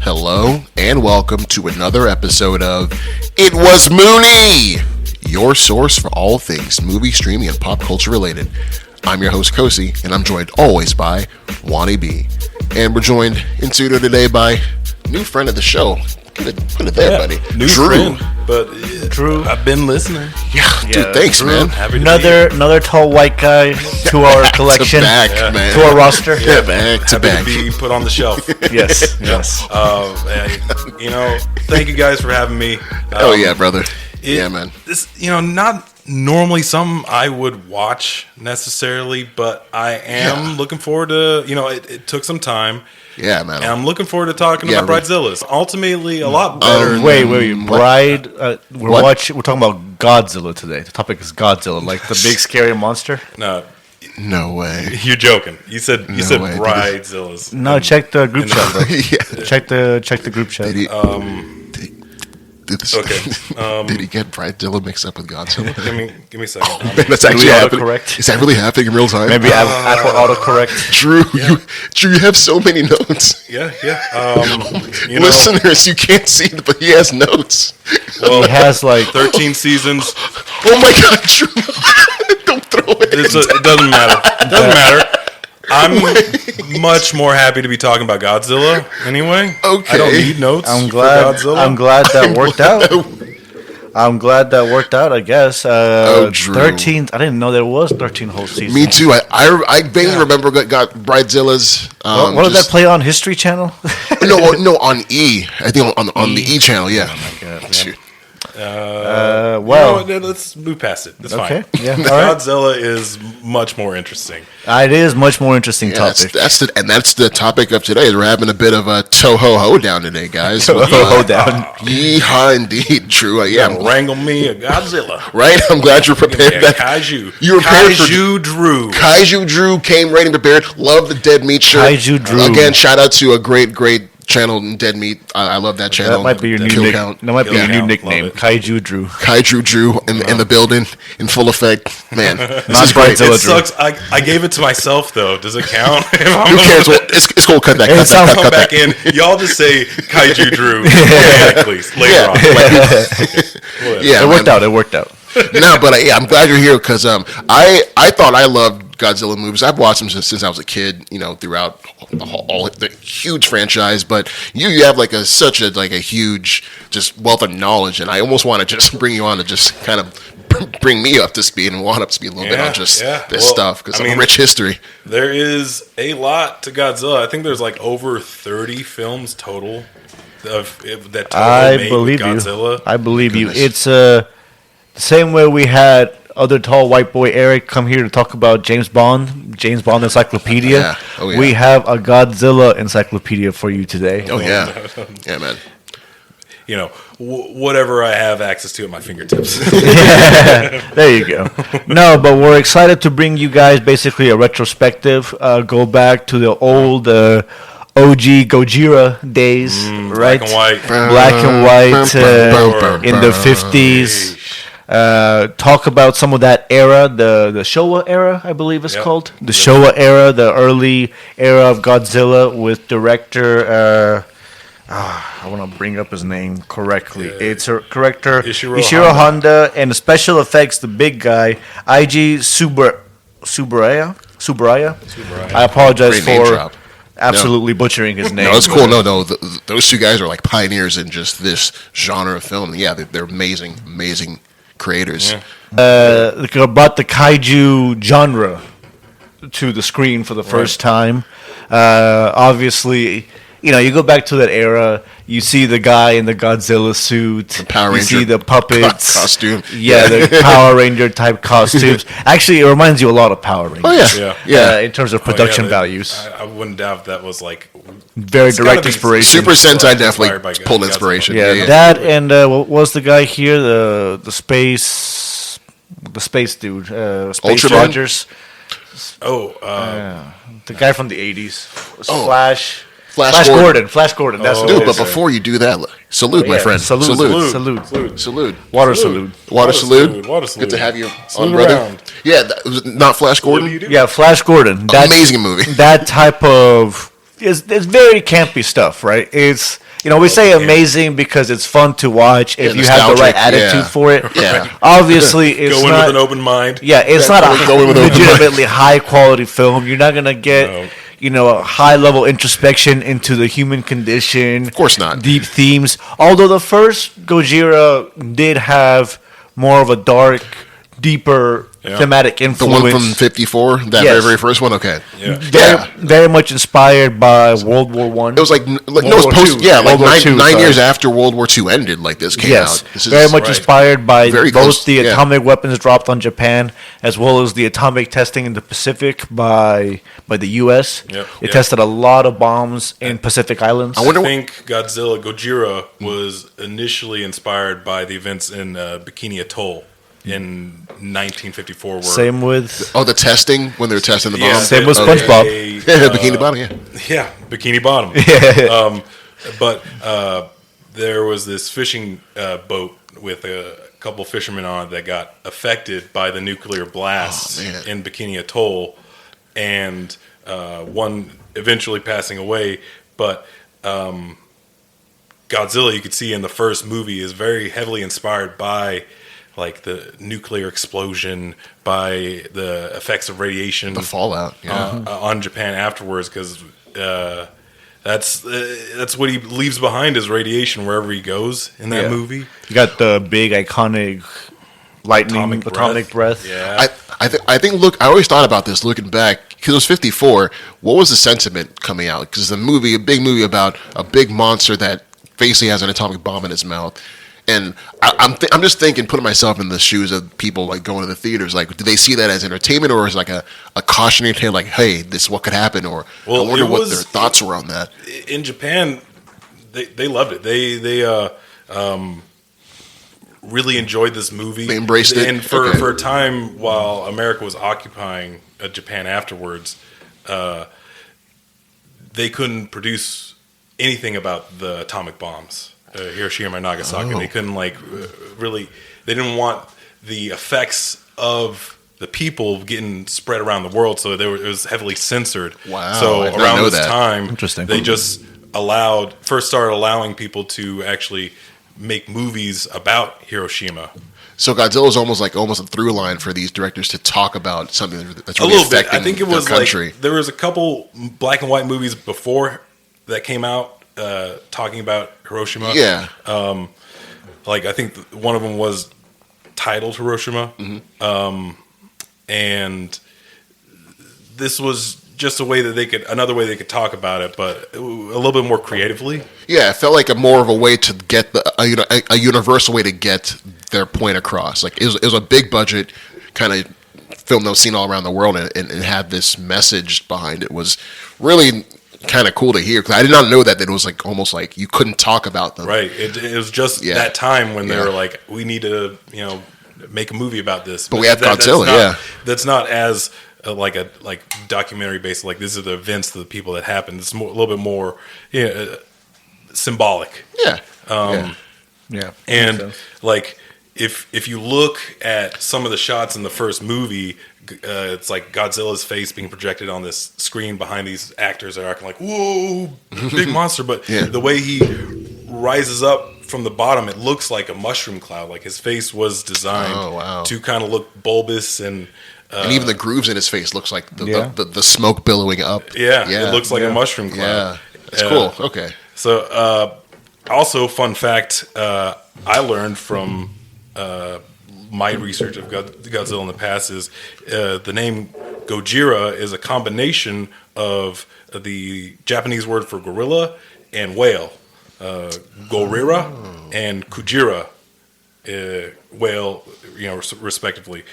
Hello and welcome to another episode of It Was Mooney, your source for all things movie, streaming, and pop culture related. I'm your host, Kosi, and I'm joined always by Wani B. And we're joined in studio today by a new friend of the show. Put it there, buddy. New Drew. Friend, but Drew, I've been listening. Yeah, dude, thanks, Drew, man. Another tall white guy to our collection, man. to our roster. Yeah, back to back. To be put on the shelf. Yes. Thank you guys for having me. Oh yeah, brother. Yeah, man. This, not normally something I would watch necessarily, but I am looking forward to. It took some time. Yeah, man. And I'm looking forward to talking about Bridezillas. Ultimately, a lot better. Wait, Bride. We're talking about Godzilla today. The topic is Godzilla, like the big scary monster. No way. You're joking. You said way, Bridezillas. No, check the group chat, bro. Yeah. Check the group chat. Did he get Bridezilla mixed up with Godzilla? Give me a second. Man, that's actually happening. Correct. Is that really happening in real time? Maybe Apple autocorrect. Drew, you have so many notes. Yeah. Listeners, you can't see it, but he has notes. Well, he has like 13 seasons. Oh my God, Drew! Don't throw it. It doesn't matter. I'm much more happy to be talking about Godzilla anyway. Okay. I don't need notes. I'm glad that worked out. I'm glad that worked out, I guess. Drew. 13. I didn't know there was 13 whole seasons. Me too. I vaguely remember got Bridezilla's. What did that play on History Channel? no, on E. I think on the E channel. Yeah. Oh my God, Shoot. Let's move past it. That's okay. fine. Yeah. All right. Godzilla is much more interesting. It is much more interesting topic. That's the topic of today. We're having a bit of a Toho-Hoedown today, guys. Toho-Hoedown. Yeehaw, indeed, Drew. Wrangle me a Godzilla. Right? I'm glad you're prepared. Kaiju. You were prepared Kaiju Drew. Kaiju Drew came ready and prepared. Love the Dead Meat shirt. Kaiju Drew. Again, shout out to a great channel, Dead Meat. I love that channel. That might be your new nickname. Kaiju Drew. Kaiju Drew in the building in full effect. Man, this is great. great. It sucks. I gave it to myself though. Does it count? Who cares? Well, it's cool. Cut that. Come back in. Y'all just say Kaiju Drew please later on. Yeah, It worked out. No, but I'm glad you're here because I thought I loved Godzilla movies. I've watched them since I was a kid. Throughout all the huge franchise. But you have such a huge just wealth of knowledge, and I almost want to just bring you on to just kind of bring me up to speed and up to speed a little bit on just this stuff because of rich history. There is a lot to Godzilla. I think there's over 30 films total that Toho made with Godzilla. I believe you. It's the same way we had other tall white boy Eric come here to talk about James Bond Encyclopedia. Yeah. Oh, yeah. We have a Godzilla encyclopedia for you today. Oh yeah, yeah, man. Whatever I have access to at my fingertips. There you go. No, but we're excited to bring you guys basically a retrospective. Go back to the old OG Gojira days, right? Black and white in the 50s. Talk about some of that era, the Showa era, I believe it's called. The Showa era, the early era of Godzilla with director, I want to bring up his name correctly. It's a corrector, Ishiro Honda, and the special effects, the big guy, Eiji Tsuburaya. I apologize for absolutely butchering his name. No, it's cool. No, those two guys are pioneers in just this genre of film. Yeah, they're amazing creators. Yeah. Brought the kaiju genre to the screen for the first time. Obviously, you go back to that era, you see the guy in the Godzilla suit, the Power Ranger, you see the puppets costume. Yeah, the Power Ranger type costumes. Actually, it reminds you a lot of Power Rangers. Oh yeah. In terms of production values. I wouldn't doubt that was very direct inspiration. Super Sentai definitely pulled inspiration. Yeah, that and what was the guy here? The space dude, Space Ultraman? Rogers. The guy from the 80s. Flash Gordon. Flash Gordon. That's what dude. But before you do that, salute, my friend. Salute. Water salute. Good to have you on, brother. Yeah, not Flash Gordon. Yeah, Flash Gordon. Amazing movie. That type of it's very campy stuff, right? It's we say amazing because it's fun to watch if you have the right attitude for it. Yeah. Obviously, it's Go in not with an open mind. Yeah, it's not a legitimately high quality film. You're not gonna get a high level introspection into the human condition. Of course not. Deep themes. Although the first Gojira did have more of a dark, deeper thematic The influence. one from '54, that very first one. Okay. Yeah. Very much inspired by World War One. It was like nine years after World War II ended. Like this came out. This is very much inspired by both the yeah. atomic weapons dropped on Japan as well as the atomic testing in the Pacific by the U.S. It tested a lot of bombs in Pacific Islands. I think Gojira was initially inspired by the events in Bikini Atoll in 1954. Same with the testing when they were testing the bomb. Same with SpongeBob. Bikini Bottom. Yeah, Bikini Bottom. But there was this fishing boat with a couple fishermen on it that got affected by the nuclear blast in Bikini Atoll, and one eventually passing away. But Godzilla, you could see in the first movie, is very heavily inspired by like the nuclear explosion, by the effects of radiation, the fallout on Japan afterwards, because that's what he leaves behind is radiation wherever he goes in that movie. You got the big iconic lightning atomic breath. Yeah, I think. Look, I always thought about this looking back because it was '54. What was the sentiment coming out? Because the movie, a big movie about a big monster that basically has an atomic bomb in its mouth. And I'm just thinking, putting myself in the shoes of people like going to the theaters. Like, do they see that as entertainment or as like a cautionary tale? Like, hey, this is what could happen. Or I wonder what their thoughts were on that. In Japan, they loved it. They really enjoyed this movie. They embraced it. And for a time while America was occupying Japan afterwards, they couldn't produce anything about the atomic bombs. Hiroshima and Nagasaki. They couldn't really. They didn't want the effects of the people getting spread around the world, so it was heavily censored. Wow! So around this time, interesting. They just first started allowing people to actually make movies about Hiroshima. So Godzilla is almost a through line for these directors to talk about something that's really a little affecting bit. I think it was their country. Like there was a couple black and white movies before that came out. Talking about Hiroshima. Yeah. I think one of them was titled Hiroshima. Mm-hmm. And this was just another way they could talk about it, but a little bit more creatively. Yeah, it felt like more of a way to get a universal way to get their point across. Like it was a big budget kind of film that was seen all around the world and had this message behind it. Was really kind of cool to hear because I did not know that it was like almost like you couldn't talk about them. Right. It was just that time when they were like, we need to make a movie about this. But we have Godzilla. That's not as like documentary based. Like this is the events of the people that happened. It's a little bit more symbolic. Yeah. And like if you look at some of the shots in the first movie. It's like Godzilla's face being projected on this screen behind these actors that are acting like, whoa, big monster. But the way he rises up from the bottom, it looks like a mushroom cloud. Like his face was designed to kind of look bulbous and even the grooves in his face looks like the smoke billowing up. Yeah, it looks like a mushroom cloud. Yeah, that's cool. Okay. So also, fun fact, I learned from my research of Godzilla in the past is the name Gojira is a combination of the Japanese word for gorilla and whale, gorira and kujira, whale, respectively.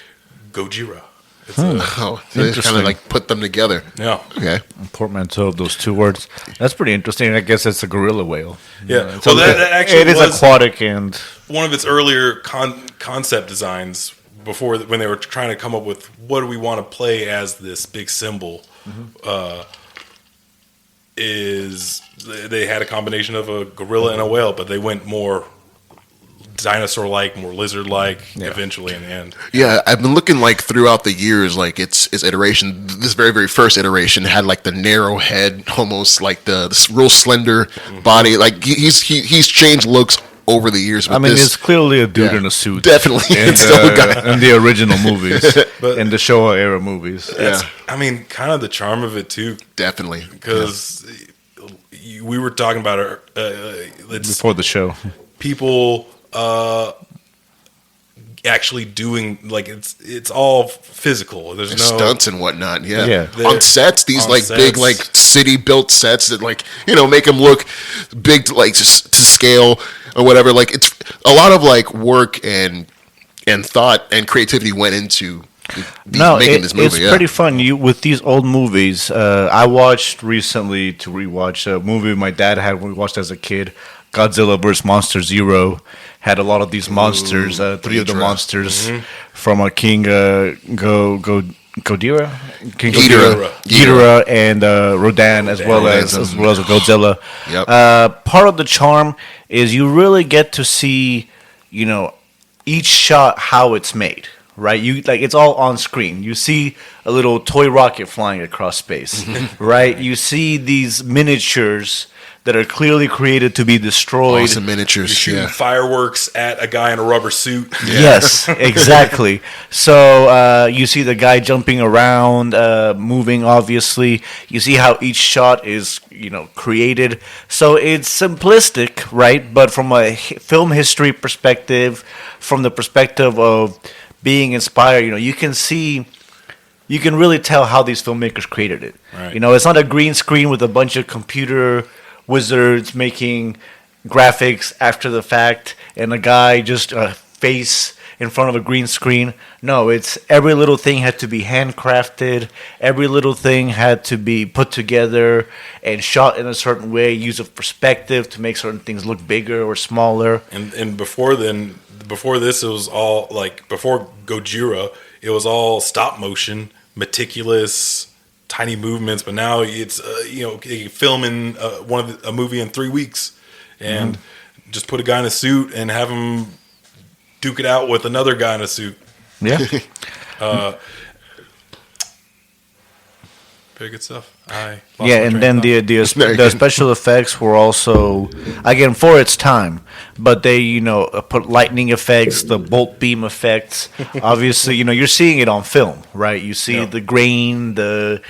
Gojira. They just kind of like put them together. Yeah. Okay. A portmanteau of those two words. That's pretty interesting. I guess it's a gorilla whale. Yeah. So that actually it is aquatic and one of its earlier concept designs before when they were trying to come up with what do we want to play as this big symbol. Is they had a combination of a gorilla and a whale, but they went more dinosaur-like, more lizard-like. Eventually, in the end. Yeah, I've been looking like throughout the years, like its iteration. This very first iteration had like the narrow head, almost like this real slender body. Like he's changed looks over the years. I mean, it's clearly a dude in a suit. Definitely, it's still a guy in the original movies, in the Showa era movies. I mean, kind of the charm of it too. Definitely, because we were talking about it before the show. People actually doing like it's all physical. There's no stunts and whatnot. Yeah. On sets, these like sets. Big like city built sets that like make them look big to, like to scale or whatever. Like it's a lot of like work and thought and creativity went into making this movie. It's pretty fun. With these old movies, I watched recently to rewatch a movie my dad had when we watched as a kid. Godzilla vs. Monster Zero had a lot of these monsters. Three of the monsters from a King Ghidorah, and Rodan, as well as Godzilla. Yep. Part of the charm is you really get to see, each shot how it's made. Right, it's all on screen. You see a little toy rocket flying across space. Right, you see these miniatures that are clearly created to be destroyed. Awesome miniatures. You're shooting fireworks at a guy in a rubber suit. Yes, exactly. So you see the guy jumping around, moving. Obviously, you see how each shot is, created. So it's simplistic, right? But from a film history perspective, from the perspective of being inspired, you can really tell how these filmmakers created it. Right. It's not a green screen with a bunch of computer wizards making graphics after the fact and a guy just a face in front of a green screen. No, it's every little thing had to be handcrafted. Every little thing had to be put together and shot in a certain way, use of perspective to make certain things look bigger or smaller. And before this, it was all like before Gojira, it was all stop motion, meticulous, tiny movements. But now it's filming a movie in 3 weeks and just put a guy in a suit and have him duke it out with another guy in a suit. Yeah. Very good stuff. And then the special effects were also, again, for its time, but they put lightning effects, the bolt beam effects. Obviously, you're seeing it on film, right? You see the grain, the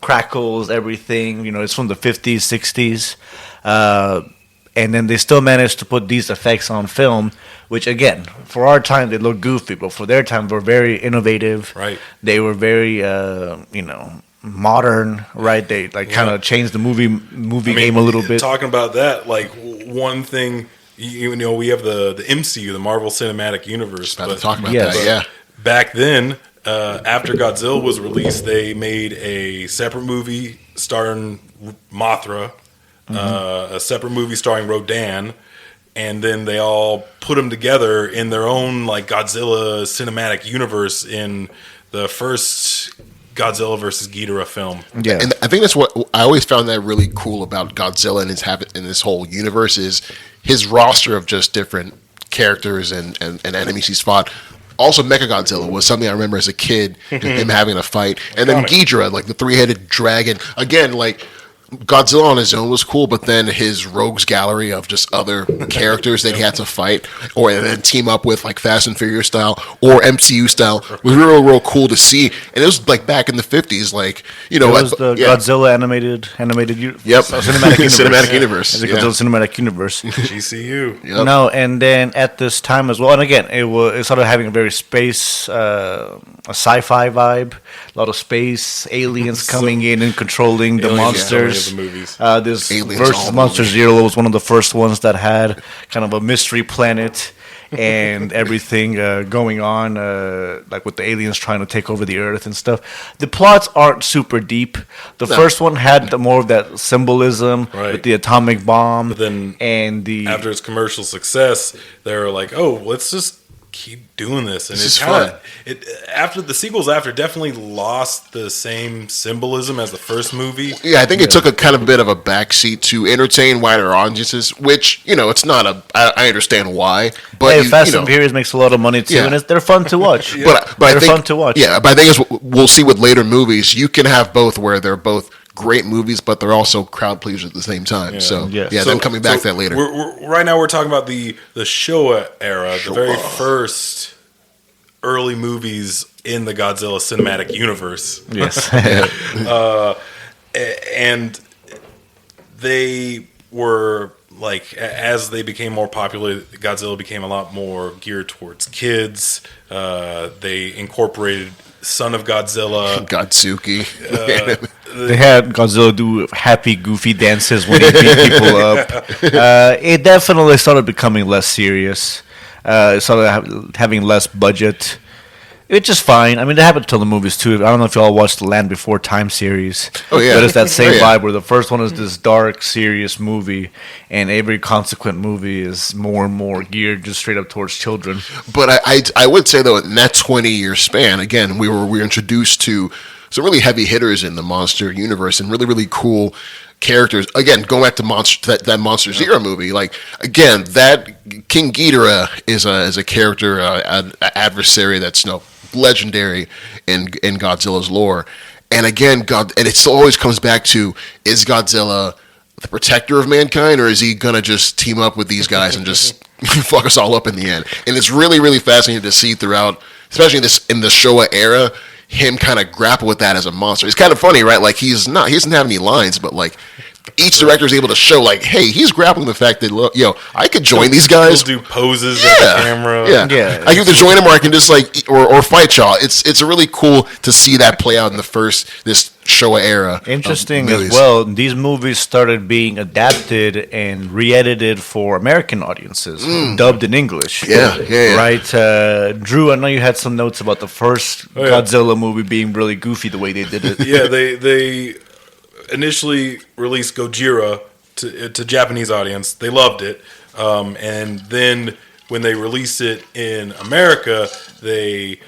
crackles, everything. It's from the 50s, 60s, and then they still managed to put these effects on film, which again, for our time they look goofy, but for their time were very innovative. Right. They were very modern, right? They kind of changed the movie game a little bit. Talking about that, like one thing, we have the MCU, the Marvel Cinematic Universe. About to talk about that, yeah. Back then, after Godzilla was released, they made a separate movie starring Mothra, a separate movie starring Rodan, and then they all put them together in their own like Godzilla cinematic universe in the first Godzilla versus Ghidorah film. Yeah, and I think that's what I always found that really cool about Godzilla and his habit in this whole universe is his roster of just different characters and enemies he's fought. Also, Mechagodzilla was something I remember as a kid, him having a fight, and then Ghidorah, like the three-headed dragon. Again, like Godzilla on his own was cool, but then his rogues gallery of just other characters that he had to fight or then team up with, like Fast and Furious style or MCU style, was real cool to see. And it was like back in the 50s, like it was the Godzilla animated cinematic universe. Cinematic universe. The Godzilla cinematic universe. GCU. Yep. No, and then at this time as well, and again, it started having a very space, a sci-fi vibe. A lot of space, aliens coming in and controlling the monsters. The movies. This Aliens versus Monster Zero was one of the first ones that had kind of a mystery planet and everything going on, like with the aliens trying to take over the Earth and stuff. The plots aren't super deep. The first one had more of that symbolism with the atomic bomb. But then and after its commercial success, they were like, oh, let's just keep doing this, and This it's is kind fun. of after the sequels definitely lost the same symbolism as the first movie. Yeah, I think it took a kind of bit of a backseat to entertain wider audiences, which, it's not I understand why. But Hey, Fast and Furious makes a lot of money too, Yeah. and they're fun to watch. But I they're think, fun to watch. Yeah, but I think we'll see with later movies, you can have both where they're both great movies, but they're also crowd pleasers at the same time. Yeah. So, Yeah. yeah, them coming back to that later. Right now, we're talking about the Showa era, the very first early movies in the Godzilla cinematic universe. Yes. And they were like, as they became more popular, Godzilla became a lot more geared towards kids. They incorporated Son of Godzilla, Godsuki. They had Godzilla do happy, goofy dances when he beat people up. It definitely started becoming less serious. It started having less budget. It's just fine. I mean, that happened to the movies too. I don't know if y'all watched the Land Before Time series. Oh, yeah. But it's that same Oh, yeah. vibe where the first one is this dark, serious movie, and every consequent movie is more and more geared just straight up towards children. But I would say, though, in that 20-year span, again, we were introduced to some really heavy hitters in the monster universe and really, really cool characters. Again, going back to that Monster Zero movie, like, again, that King Ghidorah is a character, adversary that's legendary in Godzilla's lore. And again, and it still always comes back to, is Godzilla the protector of mankind, or is he gonna just team up with these guys and just fuck us all up in the end? And it's really, really fascinating to see throughout, especially in the Showa era, him kind of grapple with that as a monster. It's kind of funny, right? Like, he doesn't have any lines, but like, each director is able to show, like, hey, he's grappling the fact that, look, I could join these guys. He'll do poses at the camera. Yeah. I can either join him or I can just or fight y'all. It's really cool to see that play out in this Showa era. Interesting as well. These movies started being adapted and re-edited for American audiences, dubbed in English. Yeah. Right, Drew. I know you had some notes about the first Godzilla movie being really goofy the way they did it. Yeah, they initially released Gojira to Japanese audience. They loved it, and then when they released it in America, they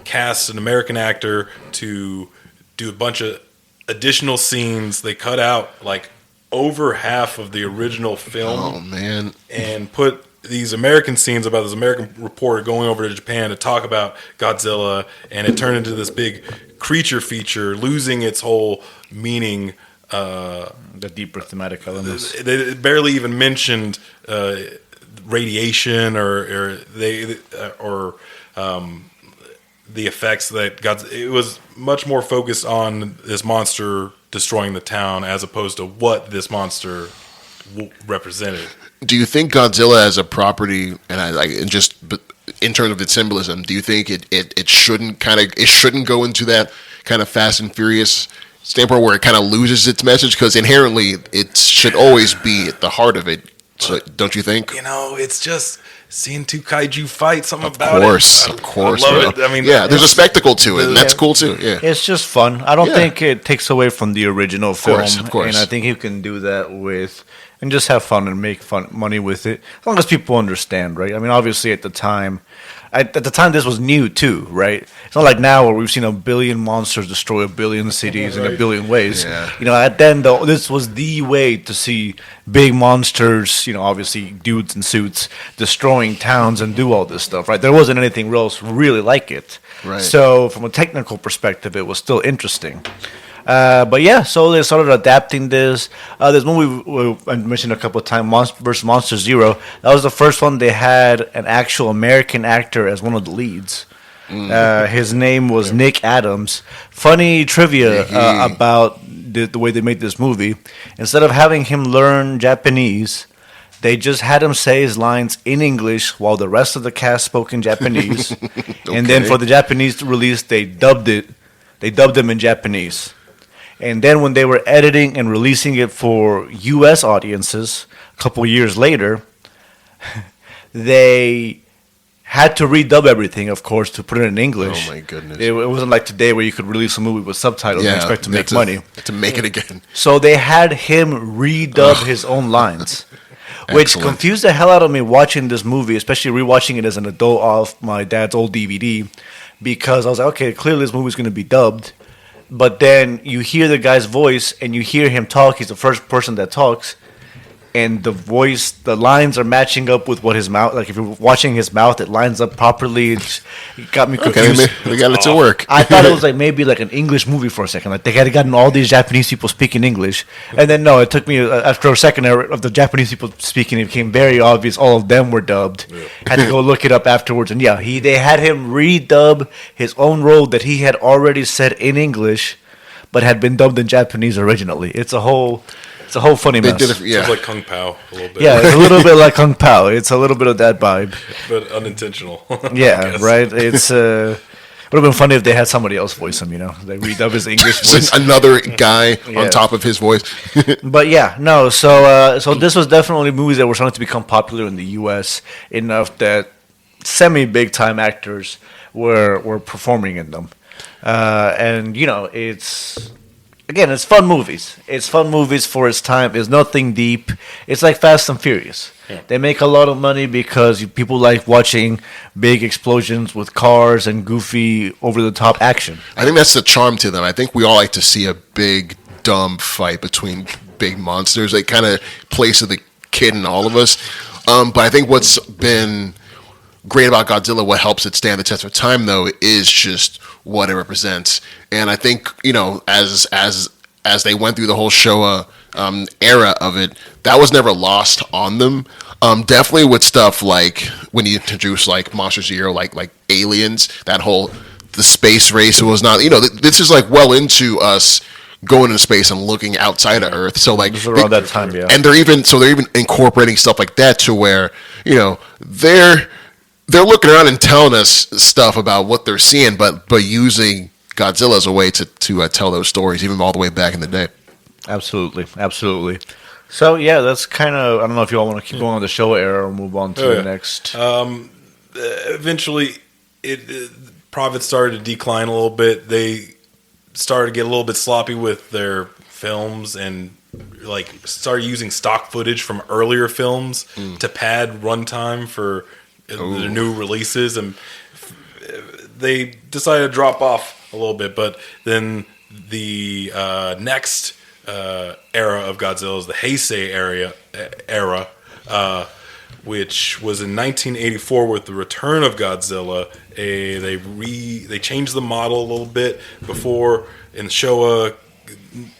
cast an American actor to do a bunch of additional scenes. They cut out like over half of the original film. Oh man! And put these American scenes about this American reporter going over to Japan to talk about Godzilla, and it turned into this big creature feature, losing its whole meaning. The deeper thematic elements. They barely even mentioned radiation or the effects that it was much more focused on this monster destroying the town as opposed to what this monster represented. Do you think Godzilla as a property, and just in terms of its symbolism, do you think it shouldn't go into that kind of Fast and Furious standpoint where it kind of loses its message? Because inherently it should always be at the heart of it. So, don't you think? It's just seeing two kaiju fight. Something Of about course, it. of course. I love it. I mean, yeah, there's a spectacle to it, and that's cool too. Yeah, it's just fun. I don't think it takes away from the original film. Of course. And I think you can do that and just have fun and make money with it, as long as people understand, right? I mean, obviously at the time this was new too, right? It's not like now where we've seen a billion monsters destroy a billion cities in a billion ways. Yeah. At then though, this was the way to see big monsters, obviously dudes in suits destroying towns and do all this stuff, right? There wasn't anything else really like it. Right. So from a technical perspective, it was still interesting. But yeah, so they started adapting this. This movie I mentioned a couple of times, versus Monster Zero. That was the first one they had an actual American actor as one of the leads. His name was Nick Adams. Funny trivia about the way they made this movie. Instead of having him learn Japanese, they just had him say his lines in English while the rest of the cast spoke in Japanese. And then for the Japanese release, they dubbed him in Japanese. And then when they were editing and releasing it for U.S. audiences a couple years later, they had to redub everything, of course, to put it in English. Oh, my goodness. It wasn't like today where you could release a movie with subtitles and expect to make money. To make it again. So they had him redub his own lines, which Excellent. confused the hell out of me watching this movie, especially rewatching it as an adult off my dad's old DVD, because I was like, okay, clearly this movie's going to be dubbed. But then you hear the guy's voice and you hear him talk. He's the first person that talks. And the voice, the lines are matching up with what his mouth, like if you're watching his mouth, it lines up properly. It got me confused. Okay, we got it to work. I thought it was like maybe like an English movie for a second. Like they had gotten all these Japanese people speaking English. And then no, it took me, after a second of the Japanese people speaking, it became very obvious all of them were dubbed. Yeah. Had to go look it up afterwards. And yeah, they had him redub his own role that he had already said in English, but had been dubbed in Japanese originally. It's a whole funny mess. Sounds like Kung Pao a little bit. Yeah, it's a little bit like Kung Pao. It's a little bit of that vibe. But unintentional. Yeah, right? It's would have been funny if they had somebody else voice him, They redub his English voice. Another guy on top of his voice. But yeah, no, so this was definitely movies that were starting to become popular in the US enough that semi-big time actors were performing in them. And it's fun movies. It's fun movies for its time. It's nothing deep. It's like Fast and Furious. Yeah. They make a lot of money because people like watching big explosions with cars and goofy, over-the-top action. I think that's the charm to them. I think we all like to see a big, dumb fight between big monsters. It kind of plays to the kid in all of us. But I think what's been great about Godzilla, what helps it stand the test of time, though, is just what it represents. And I think, as they went through the whole Showa era of it, that was never lost on them. Definitely with stuff like when you introduce like Monster Zero, like aliens, the space race was not, this is like well into us going into space and looking outside of Earth. So like around that time, yeah. And they're even incorporating stuff like that to where, they're looking around and telling us stuff about what they're seeing, but using Godzilla as a way to tell those stories, even all the way back in the day. Absolutely. So yeah, that's kind of, I don't know if you all want to keep going on the Showa era or move on to the next. Eventually, profits started to decline a little bit. They started to get a little bit sloppy with their films and like started using stock footage from earlier films to pad runtime for the new releases, and they decided to drop off a little bit. But then the next era of Godzilla is the Heisei era, which was in 1984 with the return of Godzilla. They changed the model a little bit. Before in Showa,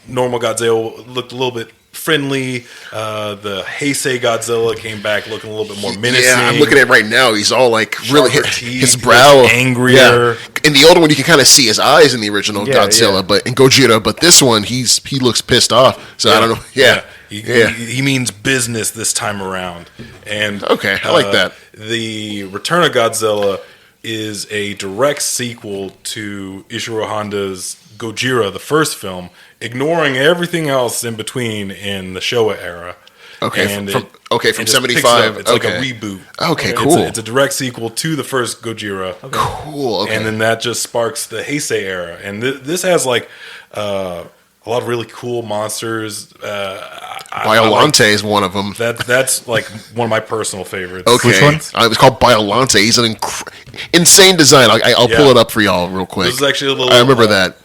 normal Godzilla looked a little bit friendly. The Heisei Godzilla came back looking a little bit more menacing. Yeah, I'm looking at it right now. He's all like really his brow angrier. Yeah. In the older one, you can kind of see his eyes in the original Godzilla, but in Gojira. But this one, he looks pissed off. So I don't know. Yeah. He means business this time around. And okay, I like that. The Return of Godzilla is a direct sequel to Ishiro Honda's Gojira, the first film, ignoring everything else in between in the Showa era. Okay, and from 75. It's like a reboot. Okay, cool. It's a direct sequel to the first Gojira. Okay. Cool. Okay. And then that just sparks the Heisei era. And this has like a lot of really cool monsters. Biolante is one of them. That's like one of my personal favorites. Okay. Which one? It was called Biolante. He's an insane design. I'll pull it up for y'all real quick. This is actually a little. I remember that.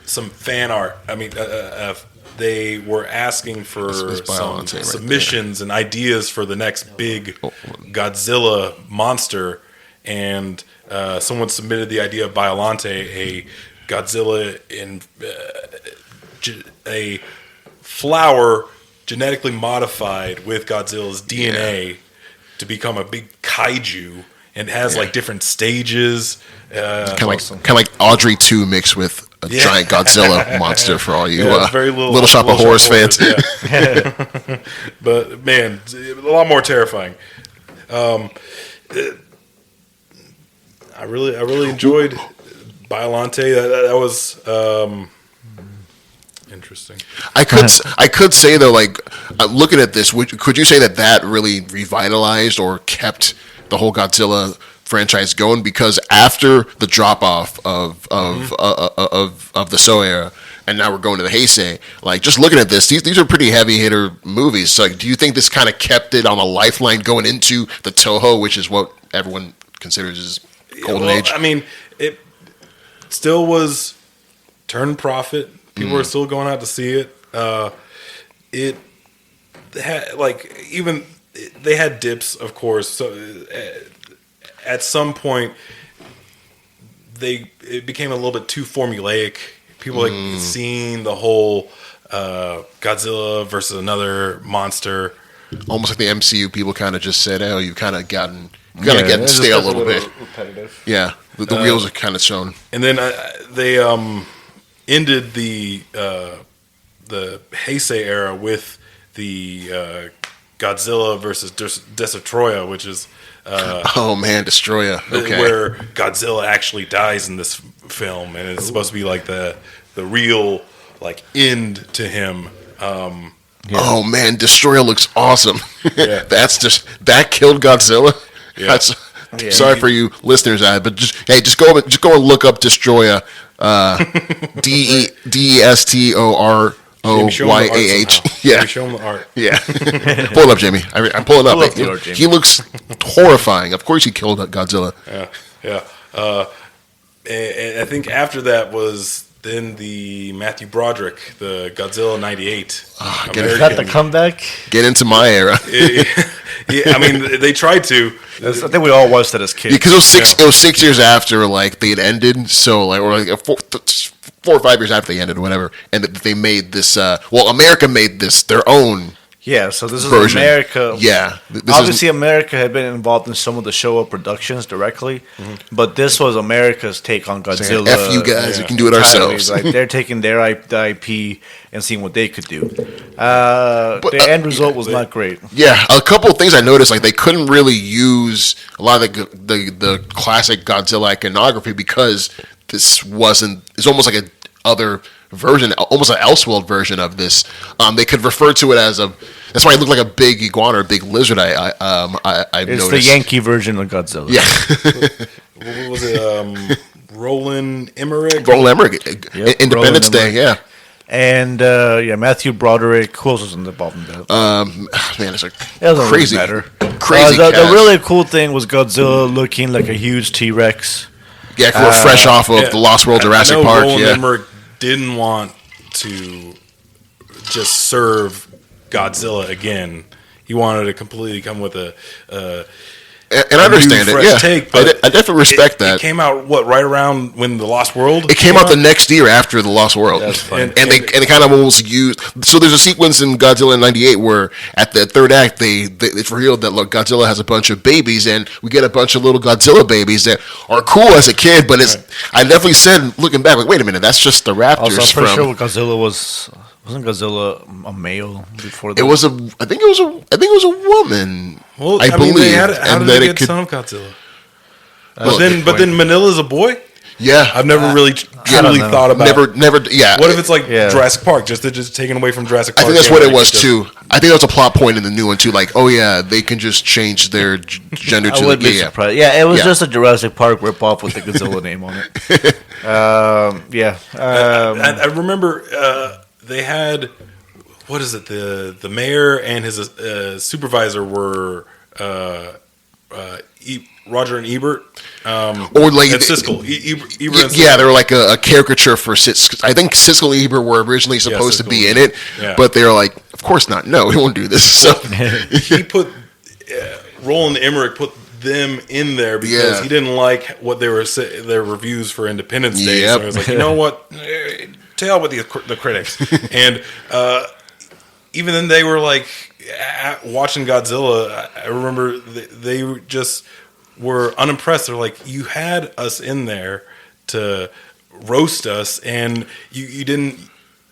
Some fan art. I mean, they were asking for some submissions and ideas for the next big Godzilla monster, and someone submitted the idea of Biolante, a Godzilla in a flower genetically modified with Godzilla's DNA to become a big kaiju, and has like different stages. Kind of like Audrey 2 mixed with a giant Godzilla monster for all you Little Shop of Horrors fans. Yeah. But man, a lot more terrifying. I really enjoyed Biolante. That was interesting. I could say though, like looking at this, could you say that really revitalized or kept the whole Godzilla franchise going? Because after the drop off of the Showa era, and now we're going to the Heisei. Like, just looking at this, these are pretty heavy hitter movies. So, like, do you think this kind of kept it on a lifeline going into the Toho, which is what everyone considers as golden age? I mean, it still was turned profit. People were still going out to see it. It had, like, even they had dips, of course. So at some point, it became a little bit too formulaic. People like seeing the whole Godzilla versus another monster. Almost like the MCU people kind of just said, "Oh, you've kind of getting stale a little bit." Repetitive. Yeah, the wheels are kind of shown. And then they ended the Heisei era with the Godzilla versus Destroya, which is oh man, Destroya. Okay, where Godzilla actually dies in this film, and it's supposed to be like the real like end to him. Oh man, Destroya looks awesome. Yeah. that killed Godzilla. Yeah. Sorry for you listeners, but just go and look up Destroya. Destroyah. Yeah, Show him the art. Yeah. Pull it up, Jamie. I'm pulling up. the art, Jamie. He looks horrifying. Of course, he killed Godzilla. Yeah. And I think after that was then the Matthew Broderick, the Godzilla '98. Is that the comeback? Get into my era. Yeah, I mean, they tried to. I think we all watched that as kids. Because it was 6 years after like they had ended, so like or like 4 or 5 years after they ended, or whatever, and they made this. America made this their own. Yeah, so this is version. America. Yeah, Obviously, America had been involved in some of the Showa productions directly, but this was America's take on Godzilla. F you guys, we can do it ourselves. Like they're taking their IP and seeing what they could do. The end result was not great. Yeah, a couple of things I noticed, like they couldn't really use a lot of the classic Godzilla iconography because this wasn't. It's almost like a other version, almost an Elseworld version of this. They could refer to it as a. That's why it looked like a big iguana or a big lizard. I It's noticed. the Yankee version of Godzilla. Yeah. What was it? Roland Emmerich. Independence Roland Day. Emmerich. Yeah. And Matthew Broderick. Who else was involved in that? Man, it's a It doesn't crazy, really matter. crazy. The cast. really cool thing was Godzilla looking like a huge T-Rex. Yeah, we're fresh off of the Lost World Jurassic I know Park. Roland Yeah. Emmerich didn't want to just serve Godzilla again. He wanted to completely come with a And I understand new, it. fresh Yeah, take, I but definitely respect that. It came out right around when the Lost World. It came out the next year after the Lost World, That's funny. and they kind of almost used. So there's a sequence in Godzilla '98 where at the third act it's revealed that look, Godzilla has a bunch of babies, and we get a bunch of little Godzilla babies that are cool as a kid, but it's. I definitely said looking back, like wait a minute, that's just the Raptors Also, I'm from. pretty sure Godzilla wasn't Godzilla a male before that? It was I think it was a woman. Well, I believe. how and did then they it get could. Son of Godzilla? Well, But then Manila's a boy. Yeah, I've never really truly know. thought about. never. Yeah. What if it's like Yeah. Jurassic Park, just taken away from Jurassic I Park? think that's what it Like, was just- too. I think that's a plot point in the new one too. Like, oh yeah, they can just change their gender I to would be yeah. surprised. Yeah, it was Yeah. just a Jurassic Park ripoff with the Godzilla name on it. I remember they had what is it? The mayor and his supervisor were Roger and Ebert, Or like and Siskel. Ebert and yeah, Siskel. they were like a caricature for Siskel. I think Siskel and Ebert were originally supposed to be Siskel. in it, Yeah. but they were like, of course not. No, we won't do this. So He put Roland Emmerich put them in there because Yeah. he didn't like what they were their reviews for Independence Day. Yep. So he was like, you know what, to hell with the critics. And even then, they were like watching Godzilla. I remember they just were unimpressed. They're like, you had us in there to roast us, and you didn't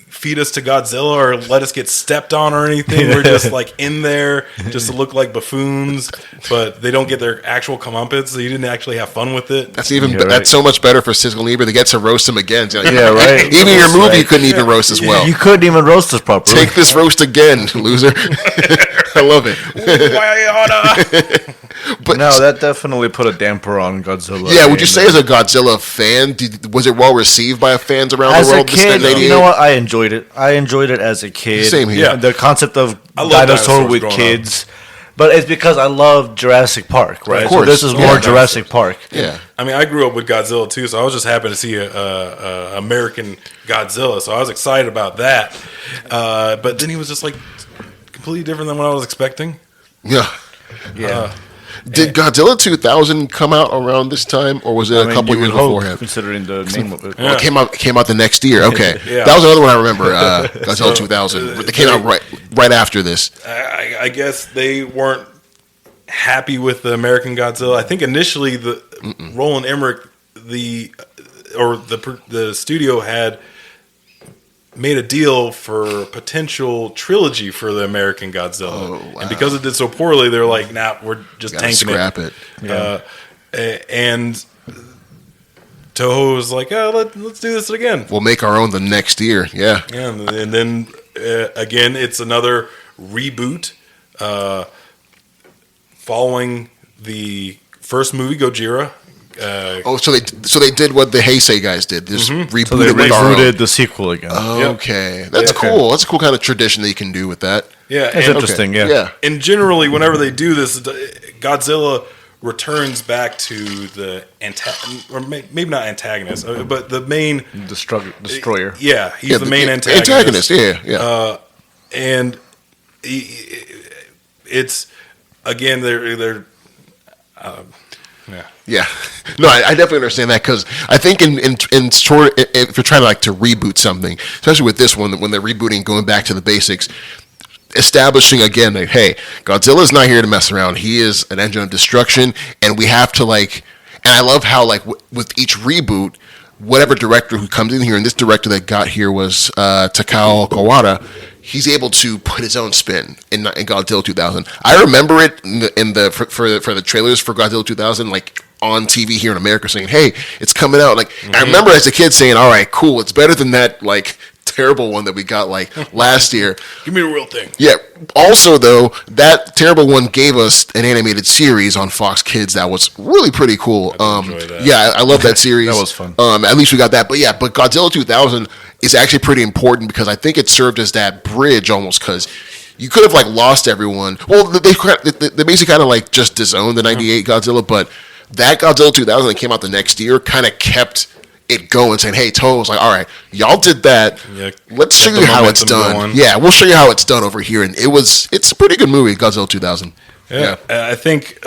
feed us to Godzilla or let us get stepped on or anything. We're just like in there just to look like buffoons, but they don't get their actual comeuppance, so you didn't actually have fun with it. that's even Yeah, right. that's so much better for Siskel and Ebert. They get to roast him again. So like, Yeah, right. Even your movie Right. couldn't even roast as well. You couldn't even roast us properly. Take this roast again, loser. I love it. Why, But no, that definitely put a damper on Godzilla. yeah, would you say as a Godzilla fan, was it well received by fans around as the world? a kid, this you know what? I enjoyed it. I enjoyed it as a kid. Same here. Yeah. The concept of I love dinosaur dinosaurs with growing kids. But it's because I love Jurassic Park, right? Of course. So this is more Jurassic Park. Yeah. I mean, I grew up with Godzilla too, so I was just happy to see a American Godzilla. So I was excited about that. But then he was just like completely different than what I was expecting. Yeah. Yeah. Did Godzilla 2000 come out around this time, or was it a couple you years would hope, beforehand? considering the name of it. Oh, it came out the next year. Okay, Yeah. that was another one I remember. Godzilla 2000. They came out right after this. I guess they weren't happy with the American Godzilla. I think initially the Roland Emmerich, the studio had made a deal for a potential trilogy for the American Godzilla, Oh, wow. and because it did so poorly, they're like, "Nah, we're just Gotta tanking scrap it. And Toho was like, "Oh, let's do this again." We'll make our own the next year. Yeah. Yeah, and then again, it's another reboot following the first movie, Gojira. So they did what the Heisei guys did. Just rebooted So they with our own. rebooted the sequel again. Okay, that's Okay. cool. That's a cool kind of tradition that you can do with that. Yeah, That's and, interesting, Okay. yeah. and generally, whenever they do this, Godzilla returns back to the or maybe not antagonist, but the main Destroyer. Yeah, he's the main antagonist. Antagonist, yeah. And it's again they're Yeah, no, I definitely understand that because I think in short, if you're trying to reboot something, especially with this one, when they're rebooting, going back to the basics, establishing again, like, hey, Godzilla's not here to mess around. He is an engine of destruction, and we have to and I love how with each reboot, whatever director who comes in here, and this director that got here was Takao Kawada. He's able to put his own spin in Godzilla 2000. I remember it for the trailers for Godzilla 2000, on TV here in America, saying, "Hey, it's coming out." I remember as a kid saying, "All right, cool. It's better than that terrible one that we got last year." give me the real thing. Yeah. Also, though, that terrible one gave us an animated series on Fox Kids that was really pretty cool. enjoy that. Yeah, I love that series. That was fun. At least we got that. But Godzilla 2000 is actually pretty important because I think it served as that bridge almost because you could have lost everyone. Well, they basically kind of just disowned the '98 Godzilla, but that Godzilla 2000 that came out the next year kind of kept it going, saying, "Hey, Toho was like, all right, y'all did that. Yeah, Let's show kept you the how it's momentum done. going. Yeah, we'll show you how it's done over here." And it's a pretty good movie, Godzilla 2000. Yeah, I think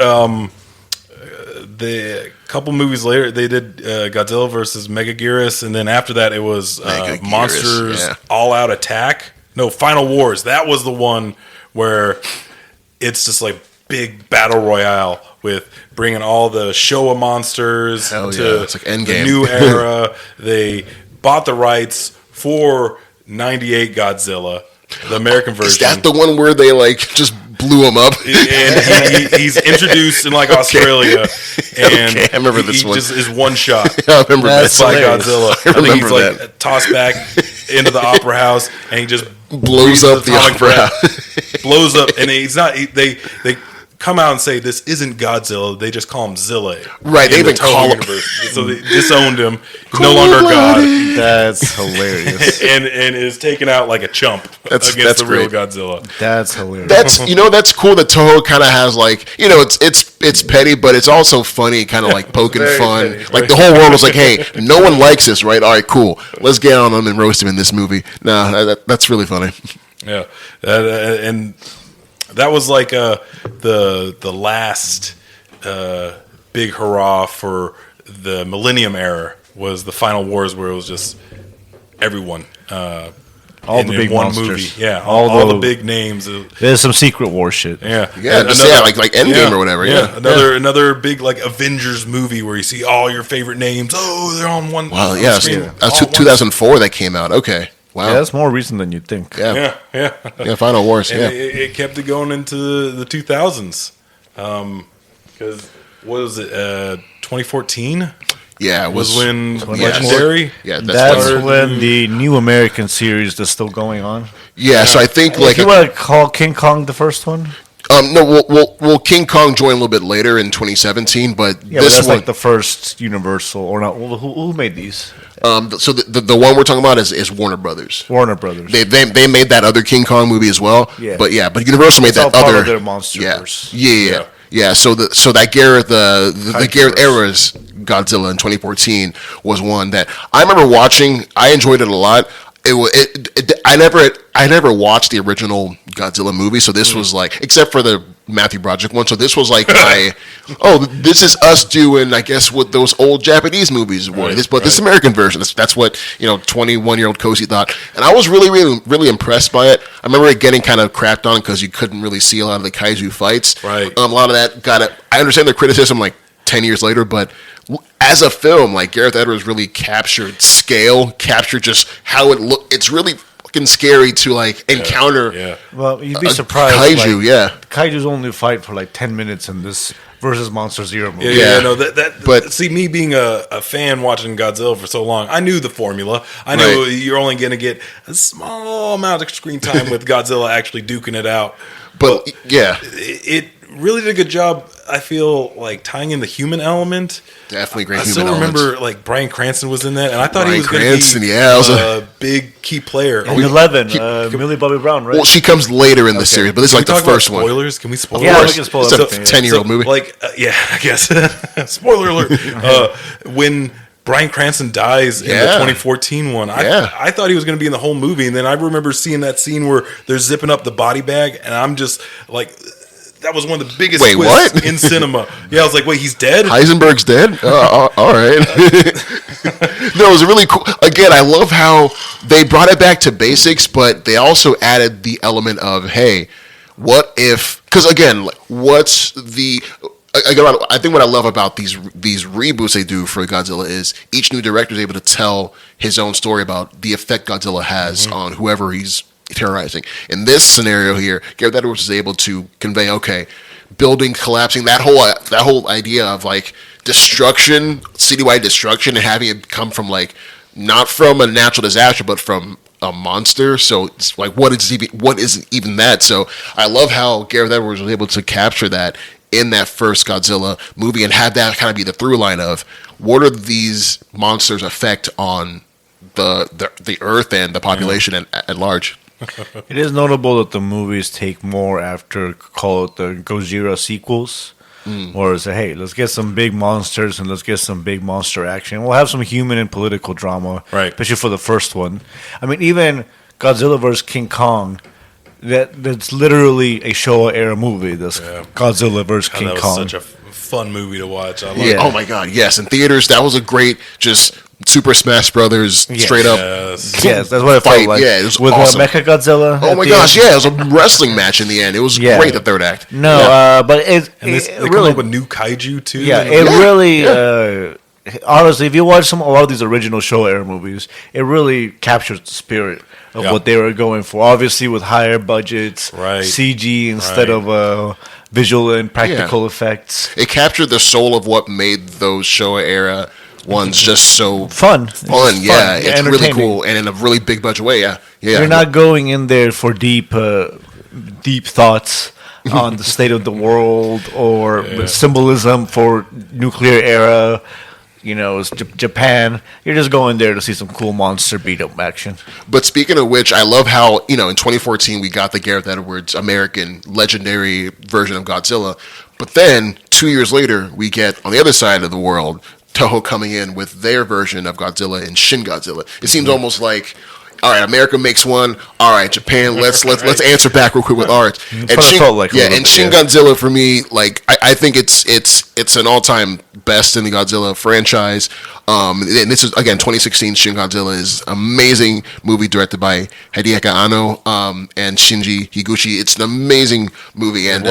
the couple movies later they did Godzilla versus Megaguirus, and then after that it was Megaguirus, Monsters yeah. All Out Attack. No, Final Wars. That was the one where it's just big battle royale with bringing all the Showa monsters Hell to yeah, it's like the Endgame. new era. They bought the rights for '98 Godzilla, the American version. Is that the one where they just blew him up? And he's introduced in Australia, and Okay, I remember this he one. just is one shot I remember That's that. by hilarious. Godzilla. I I think remember he's that. tossed back into the opera house, and he just Blows breathes up the atomic opera breath, blows up, and he's not. They come out and say this isn't Godzilla. They just call him Zilla. Right, they in the even call him- universe. So they disowned him. He's no longer a god, Cold-blooded. That's hilarious. and is taken out like a chump That's against the real great. Godzilla. That's hilarious. That's cool that Toho kind of has it's petty, but it's also funny, kind of poking Very fun. petty. The whole world was like, "Hey, no one likes this, right? All right, cool. Let's get on them and roast him in this movie." Nah, that's really funny. Yeah, and that was the last big hurrah for the Millennium era was the Final Wars, where it was just everyone. All the big one monsters. movie. Yeah, All all the the- big names. There's some Secret War shit. Yeah, Yeah, just like Endgame or whatever. Yeah, another big Avengers movie where you see all your favorite names. Oh, they're on one. Wow, on yeah, screen, that was all at once. 2004 that came out. Okay, wow. Yeah, that's more reason than you'd think. Yeah, Yeah. Final Wars. And Yeah, it kept it going into the 2000s. Because what was it? 2014 yeah. It was when yeah, Legendary. Yeah, That's when- when the new American series that's still going on. Yeah, so I think If you want to call King Kong the first one, No, well, King Kong joined a little bit later in 2017, but Yeah, this but that's one, like the first Universal, or not? Who made these? so the one we're talking about is Warner Brothers. Warner Brothers. They made that other King Kong movie as well. Yeah. But Universal made It's that all part other of their Monsterverse. Yeah. So that Gareth the Gareth era's Godzilla in 2014 was one that I remember watching. I enjoyed it a lot. I never watched the original Godzilla movie, so this was like, except for the Matthew Broderick one. So this was like this is us doing, I guess, what those old Japanese movies were. This American version. That's what 21-year-old Cozy thought, and I was really impressed by it. I remember it getting kind of crapped on because you couldn't really see a lot of the kaiju fights. Right. A lot of that got it. I understand the criticism like 10 years later, but as a film, like Gareth Edwards really captured scale, captured just how it looked. It's really fucking scary to like encounter. Yeah. Well, you'd be surprised. Kaiju, Kaiju's only fight for like 10 minutes in this versus Monster Zero movie. No, but see, me being a fan watching Godzilla for so long, I knew the formula. I knew you're only going to get a small amount of screen time with Godzilla actually duking it out. But it really did a good job. I feel like tying in the human element. Definitely great I human still element. remember like Bryan Cranston was in that, and I thought he was going Cranston, to be a big key player. And 11, Millie Bobby Brown, right? Well, she comes later in the series, but this is like the first one. Spoilers? Can we spoil? Yeah, it? we can spoil It's everything. a 10-year-old movie. I guess. Spoiler alert. When Bryan Cranston dies in the 2014 one, I thought he was going to be in the whole movie, and then I remember seeing that scene where they're zipping up the body bag, and I'm just like, that was one of the biggest twists in cinema. Yeah, I was like, wait, he's dead? Heisenberg's dead? All right. No, it was really cool. Again, I love how they brought it back to basics, but they also added the element of, hey, what if... Because, again, what's the... I think what I love about these reboots they do for Godzilla is each new director is able to tell his own story about the effect Godzilla has on whoever he's terrorizing. In this scenario here, Gareth Edwards is able to convey, building collapsing, that whole idea of like destruction, citywide destruction, and having it come from like not from a natural disaster, but from a monster. So it's like what is even that? So I love how Gareth Edwards was able to capture that in that first Godzilla movie and have that kind of be the through line of what are these monsters' effect on the Earth and the population at large. It is notable that the movies take more after, call it the Gojira sequels, or say, hey, let's get some big monsters and let's get some big monster action. We'll have some human and political drama, right? Especially for the first one. I mean, even Godzilla vs. King Kong, that's literally a Showa era movie. This Godzilla vs. King Kong. That was such a fun movie to watch. I love it. Oh my god, yes! In theaters, that was a great just Super Smash Brothers straight up. Yes, that's what it felt like. Yeah, it was with awesome. Mecha Godzilla. Oh my gosh, it was a wrestling match in the end. It was great. The third act. No, but they really come up with new kaiju too. Yeah, really. Honestly, if you watch a lot of these original Showa era movies, it really captures the spirit of what they were going for. Obviously, with higher budgets, CG instead of visual and practical effects. It captured the soul of what made those Showa era one's just so fun. Yeah, it's really cool and in a really big budget way. Yeah. You're not going in there for deep thoughts on the state of the world or symbolism for nuclear era. Japan. You're just going there to see some cool monster beat up action. But speaking of which, I love how in 2014 we got the Gareth Edwards American legendary version of Godzilla, but then 2 years later we get on the other side of the world Toho coming in with their version of Godzilla in Shin Godzilla. It seems almost like, all right, America makes one. All right, Japan, let's answer back real quick with ours. And Shin Godzilla for me, like I think it's an all-time best in the Godzilla franchise. And this is again 2016. Shin Godzilla is amazing movie directed by Hideaki Anno and Shinji Higuchi. It's an amazing movie, and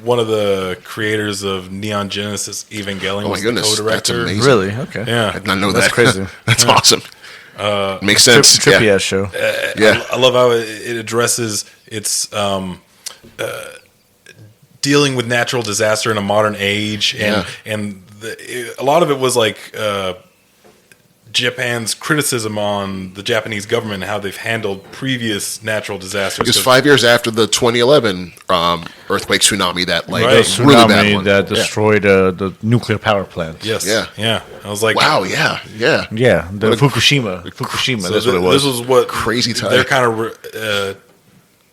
one of the creators of Neon Genesis Evangelion was the co-director. That's amazing. Really? Okay. Yeah, I did not know that's that. Crazy. That's awesome. Makes sense. Trippy ass show. I love how it addresses its dealing with natural disaster in a modern age, and a lot of it was like Japan's criticism on the Japanese government and how they've handled previous natural disasters. It was 5 years after the 2011 earthquake tsunami that Right. really bad Tsunami one. that destroyed the nuclear power plant. Yes. Yeah. I was like, Wow, yeah. Yeah, the Fukushima. Fukushima, So that's what it was. This was what Crazy time. their kind of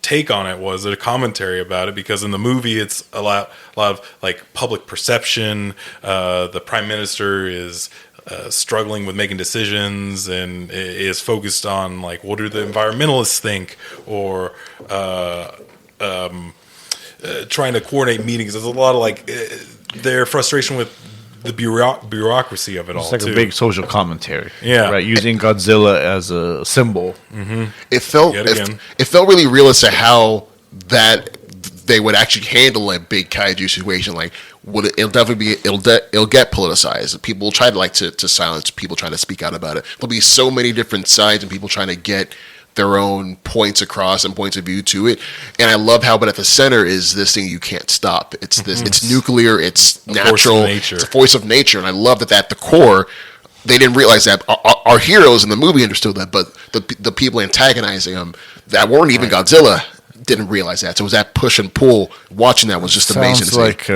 take on it was, their commentary about it, because in the movie it's a lot of like public perception. The prime minister is struggling with making decisions and is focused on like, what do the environmentalists think, or trying to coordinate meetings. There's a lot of like their frustration with the bureaucracy of it all. It's like too. a big social commentary. Yeah. Right, using Godzilla as a symbol. It felt Yet again. it felt really realistic how that they would actually handle a big kaiju situation. Like, it'll definitely be it'll get politicized. People will try to silence people trying to speak out about it. There'll be so many different sides and people trying to get their own points across and points of view to it. And I love how, but at the center is this thing you can't stop. It's this. It's nuclear. It's natural. It's a force of nature. And I love that at the core, they didn't realize that. Our heroes in the movie understood that, but the people antagonizing them that weren't even Godzilla didn't realize that. So it was that push and pull. Watching that was just amazing. Sounds like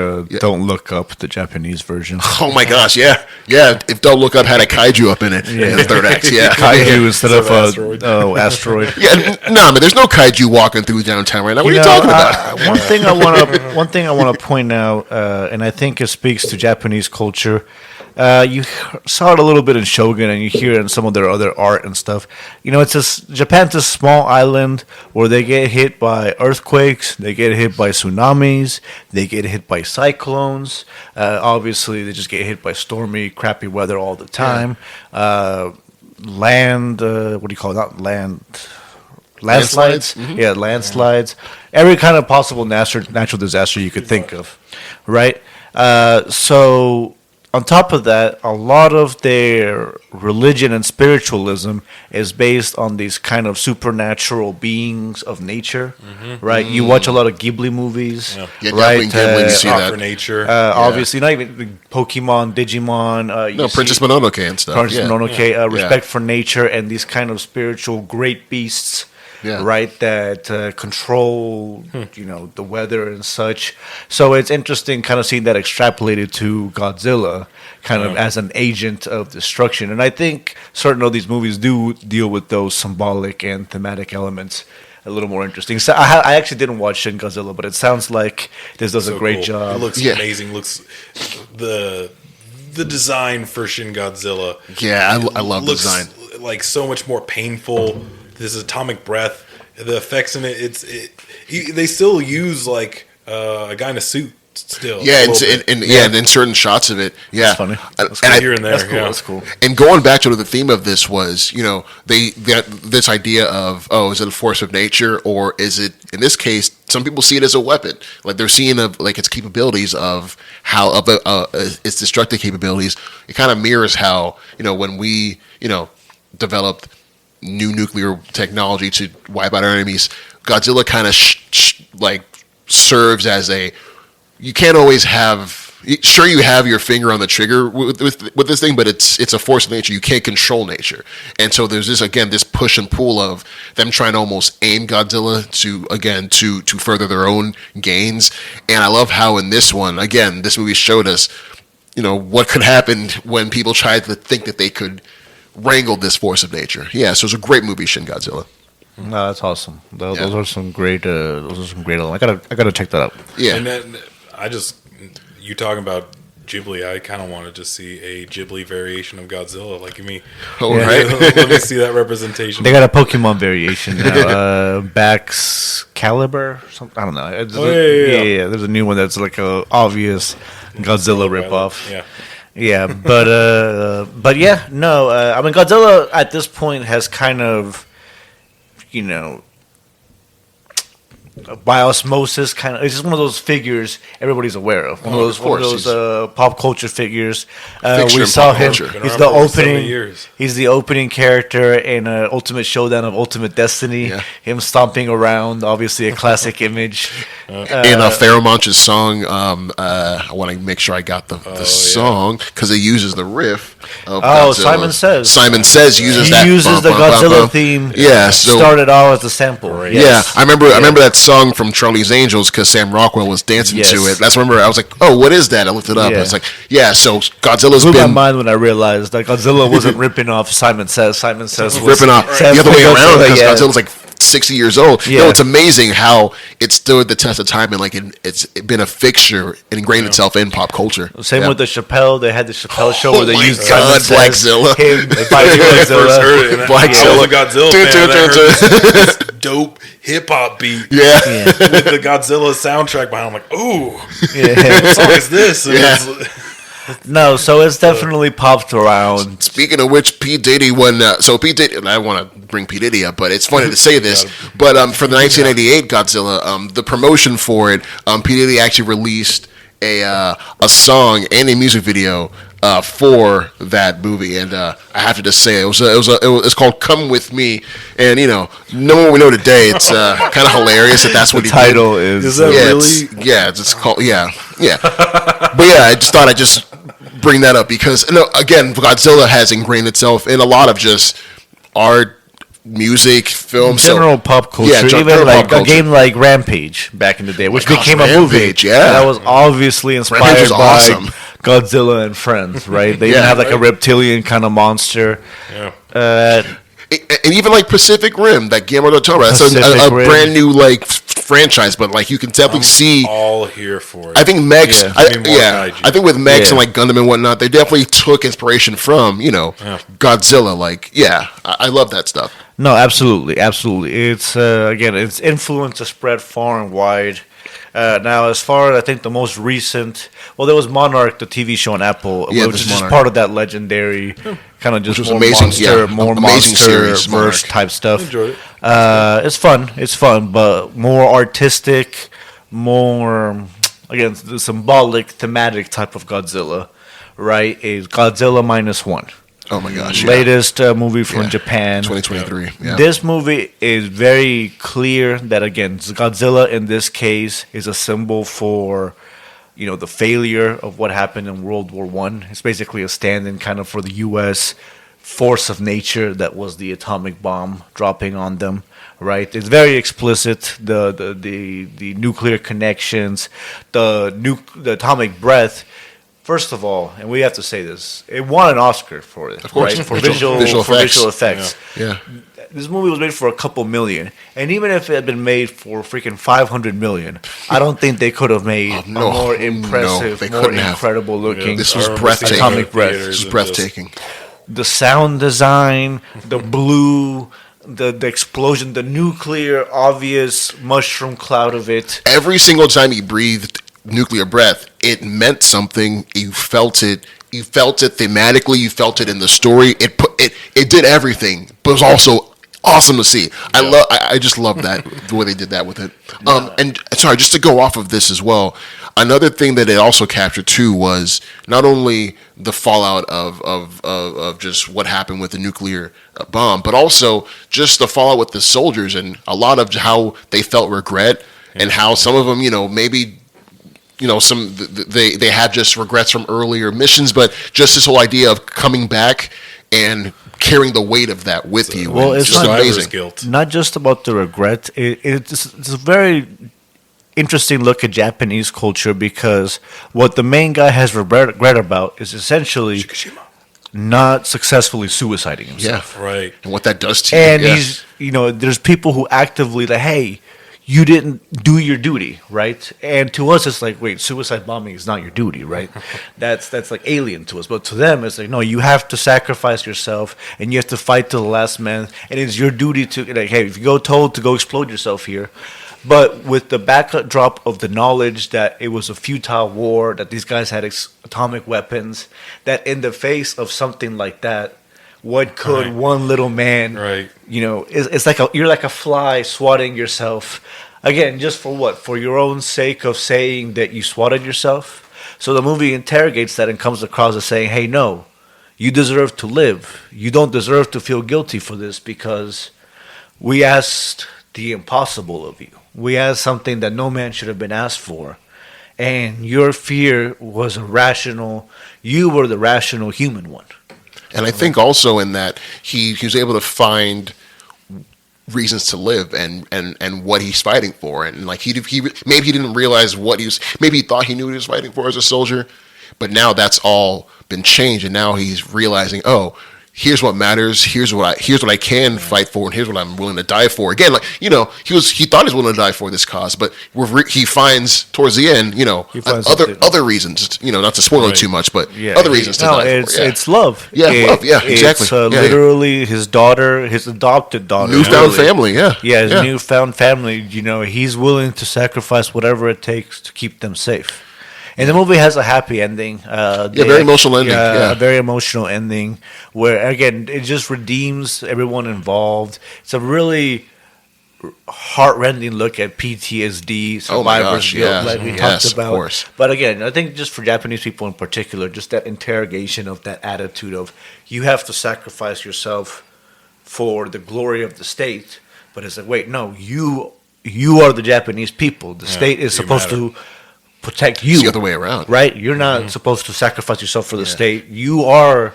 Don't Look Up, the Japanese version. Oh my gosh, yeah. If Don't Look Up had a kaiju up in it in the third act, yeah. Kaiju instead of asteroid. asteroid. Yeah, no, man, there's no kaiju walking through downtown right now. What are you talking about? One thing I want to point out, and I think it speaks to Japanese culture. You saw it a little bit in Shogun, and you hear it in some of their other art and stuff. Japan's a small island where they get hit by earthquakes, they get hit by tsunamis, they get hit by cyclones. Obviously, they just get hit by stormy, crappy weather all the time. Land, what do you call it? Not land. Landslides? Mm-hmm. Yeah, landslides. Every kind of possible natural disaster you could think of, right? So on top of that, a lot of their religion and spiritualism is based on these kind of supernatural beings of nature, right? You watch a lot of Ghibli movies, Yeah, right? definitely Ghibli, you see Art that. for nature. Obviously, not even Pokemon, Digimon. No, Princess Mononoke and stuff. Princess yeah. Mononoke, respect for nature, and these kind of spiritual great beasts, right, that control, the weather and such. So it's interesting kind of seeing that extrapolated to Godzilla, kind of as an agent of destruction. And I think certain of these movies do deal with those symbolic and thematic elements a little more interesting. So I actually didn't watch Shin Godzilla, but it sounds like this does a great cool. job. It looks amazing. Looks the design for Shin Godzilla. Yeah, I love the looks design. like so much more painful. This atomic breath. The effects in it. They still use like a guy in a suit. Still, Yeah, and in certain shots of it, yeah, That's funny. And cool. Here and there, That's cool. yeah. That's cool. And going back to the theme of this was, this idea of, is it a force of nature, or is it, in this case, some people see it as a weapon. Like they're seeing its capabilities of how its destructive capabilities. It kind of mirrors how when we developed new nuclear technology to wipe out our enemies. Godzilla kind of serves as you can't always have. Sure, you have your finger on the trigger with this thing, but it's a force of nature. You can't control nature, and so there's this push and pull of them trying to almost aim Godzilla to further their own gains. And I love how in this one, again, this movie showed us, what could happen when people tried to think that they could wrangle this force of nature. Yeah, so it's a great movie, Shin Godzilla. No, that's awesome. Those are some great. I gotta check that out. Yeah, And then you talking about Ghibli, I kind of wanted to see a Ghibli variation of Godzilla. Like, give me, right. let me see that representation. They got a Pokemon variation now. Bax Caliber, something. I don't know. Yeah. There's a new one that's like a obvious Godzilla ripoff. Yeah. Yeah, but yeah, no. I mean, Godzilla at this point has kind of, by osmosis, kind of. It's just one of those figures everybody's aware of. One of those pop culture figures. We saw him. He's the opening. He's the opening character in Ultimate Showdown of Ultimate Destiny. Yeah. Him stomping around, obviously a classic image. In Pharaoh Monch's song, I want to make sure I got the song because it uses the riff of Godzilla. Simon Says. Simon Says uses that. He uses the Godzilla theme. Yeah, so started out as a sample. Right. Yes. Yeah, I remember that song from Charlie's Angels because Sam Rockwell was dancing to it. That's when I was like, oh, what is that? I looked it up. Yeah. It's like, so Godzilla's blew my mind when I realized that Godzilla wasn't ripping off Simon Says. Simon Says was ripping off the other way around because Godzilla's like 60 years old. Yeah. It's amazing how it stood the test of time and like it's been a fixture and ingrained itself in pop culture. Same with the Chappelle. They had the Chappelle show where they used Blackzilla. Blackzilla. Godzilla fan. This dope hip hop beat. Yeah. With the Godzilla soundtrack behind. I'm like, ooh, what song is this? No, so it's definitely popped around. Speaking of which, P. Diddy P. Diddy, and I want to bring P. Diddy up, but it's funny to say this, but for the 1988 Godzilla, the promotion for it, P. Diddy actually released a song and a music video for that movie, and I have to just say it's called "Come With Me," and knowing what we know today, it's kind of hilarious that's what the title is. Is that really? It's called but I just thought I'd just bring that up because again, Godzilla has ingrained itself in a lot of just art, music, film, general pop culture. Yeah, even like a game like Rampage back in the day, which became a movie. Yeah, that was obviously inspired by Godzilla and Friends, right? They even have like a reptilian kind of monster. Yeah. And even like Pacific Rim, that Guillermo del Toro, that's a brand new like franchise, but like you can definitely see all here for it. I think Mex, I think with Mex and like Gundam and whatnot, they definitely took inspiration from Godzilla. Like, I love that stuff. No, absolutely. It's again, its influence is spread far and wide. Now, as far as I think the most recent, there was Monarch, the TV show on Apple, which is just part of that legendary kind of just more amazing, monster-verse type stuff. Enjoyed it. It's fun, but more artistic, more, again, the symbolic, thematic type of Godzilla, right? Is Godzilla -1. Oh my gosh! Latest movie from Japan, 2023. Yeah. This movie is very clear that again, Godzilla in this case is a symbol for, the failure of what happened in World War I. It's basically a stand-in kind of for the U.S. force of nature that was the atomic bomb dropping on them. Right, it's very explicit. The nuclear connections, the atomic breath. First of all, and we have to say this, it won an Oscar for it, of course, right? For visual effects. Yeah. This movie was made for a couple million, and even if it had been made for freaking 500 million, I don't think they could have made a more impressive, more incredible looking. This was breathtaking. Atomic breath. This was breathtaking. The sound design, the blue, the explosion, the nuclear obvious mushroom cloud of it. Every single time he breathed nuclear breath, it meant something. You felt it thematically, you felt it in the story. It did everything, but it was also awesome to see. I just love that the way they did that with it. And sorry, just to go off of this as well, another thing that it also captured too was not only the fallout of just what happened with the nuclear bomb, but also just the fallout with the soldiers and a lot of how they felt regret and how some of them, maybe they had just regrets from earlier missions, but just this whole idea of coming back and carrying the weight of that with you. Well, it's just amazing. Guilt. Not just about the regret. It's a very interesting look at Japanese culture because what the main guy has regret about is essentially not successfully suiciding himself. Yeah, right. And what that does to you. And he's, there's people who actively like, hey, you didn't do your duty, right? And to us, it's like, wait, suicide bombing is not your duty, right? That's like alien to us. But to them, it's like, no, you have to sacrifice yourself, and you have to fight to the last man, and it's your duty to, like, hey, if you go told to go explode yourself here. But with the backdrop of the knowledge that it was a futile war, that these guys had atomic weapons, that in the face of something like that, what could one little man, it's like you're like a fly swatting yourself again, just for what? For your own sake of saying that you swatted yourself? So the movie interrogates that and comes across as saying, hey, no, you deserve to live. You don't deserve to feel guilty for this because we asked the impossible of you. We asked something that no man should have been asked for. And your fear was irrational. You were the rational human one. And I think also in that he was able to find reasons to live and what he's fighting for, and like he maybe he didn't realize maybe he thought he knew what he was fighting for as a soldier, but now that's all been changed, and now he's realizing, oh, here's what matters, here's what I can fight for, and here's what I'm willing to die for. Again, like, he thought he was willing to die for this cause, but he finds towards the end, other reasons, not to spoil it too much, but other reasons to die for. It's love. Love. Yeah, exactly. It's literally his daughter, his adopted daughter, newfound family. His newfound family. He's willing to sacrifice whatever it takes to keep them safe. And the movie has a happy ending. Very emotional ending. A very emotional ending where, again, it just redeems everyone involved. It's a really heart-rending look at PTSD, survivor's guilt, like we talked about. Of course. But again, I think just for Japanese people in particular, just that interrogation of that attitude of you have to sacrifice yourself for the glory of the state. But it's like, wait, no, you are the Japanese people. The state is supposed to protect you. It's the other way around. Right? You're not supposed to sacrifice yourself for the state. You are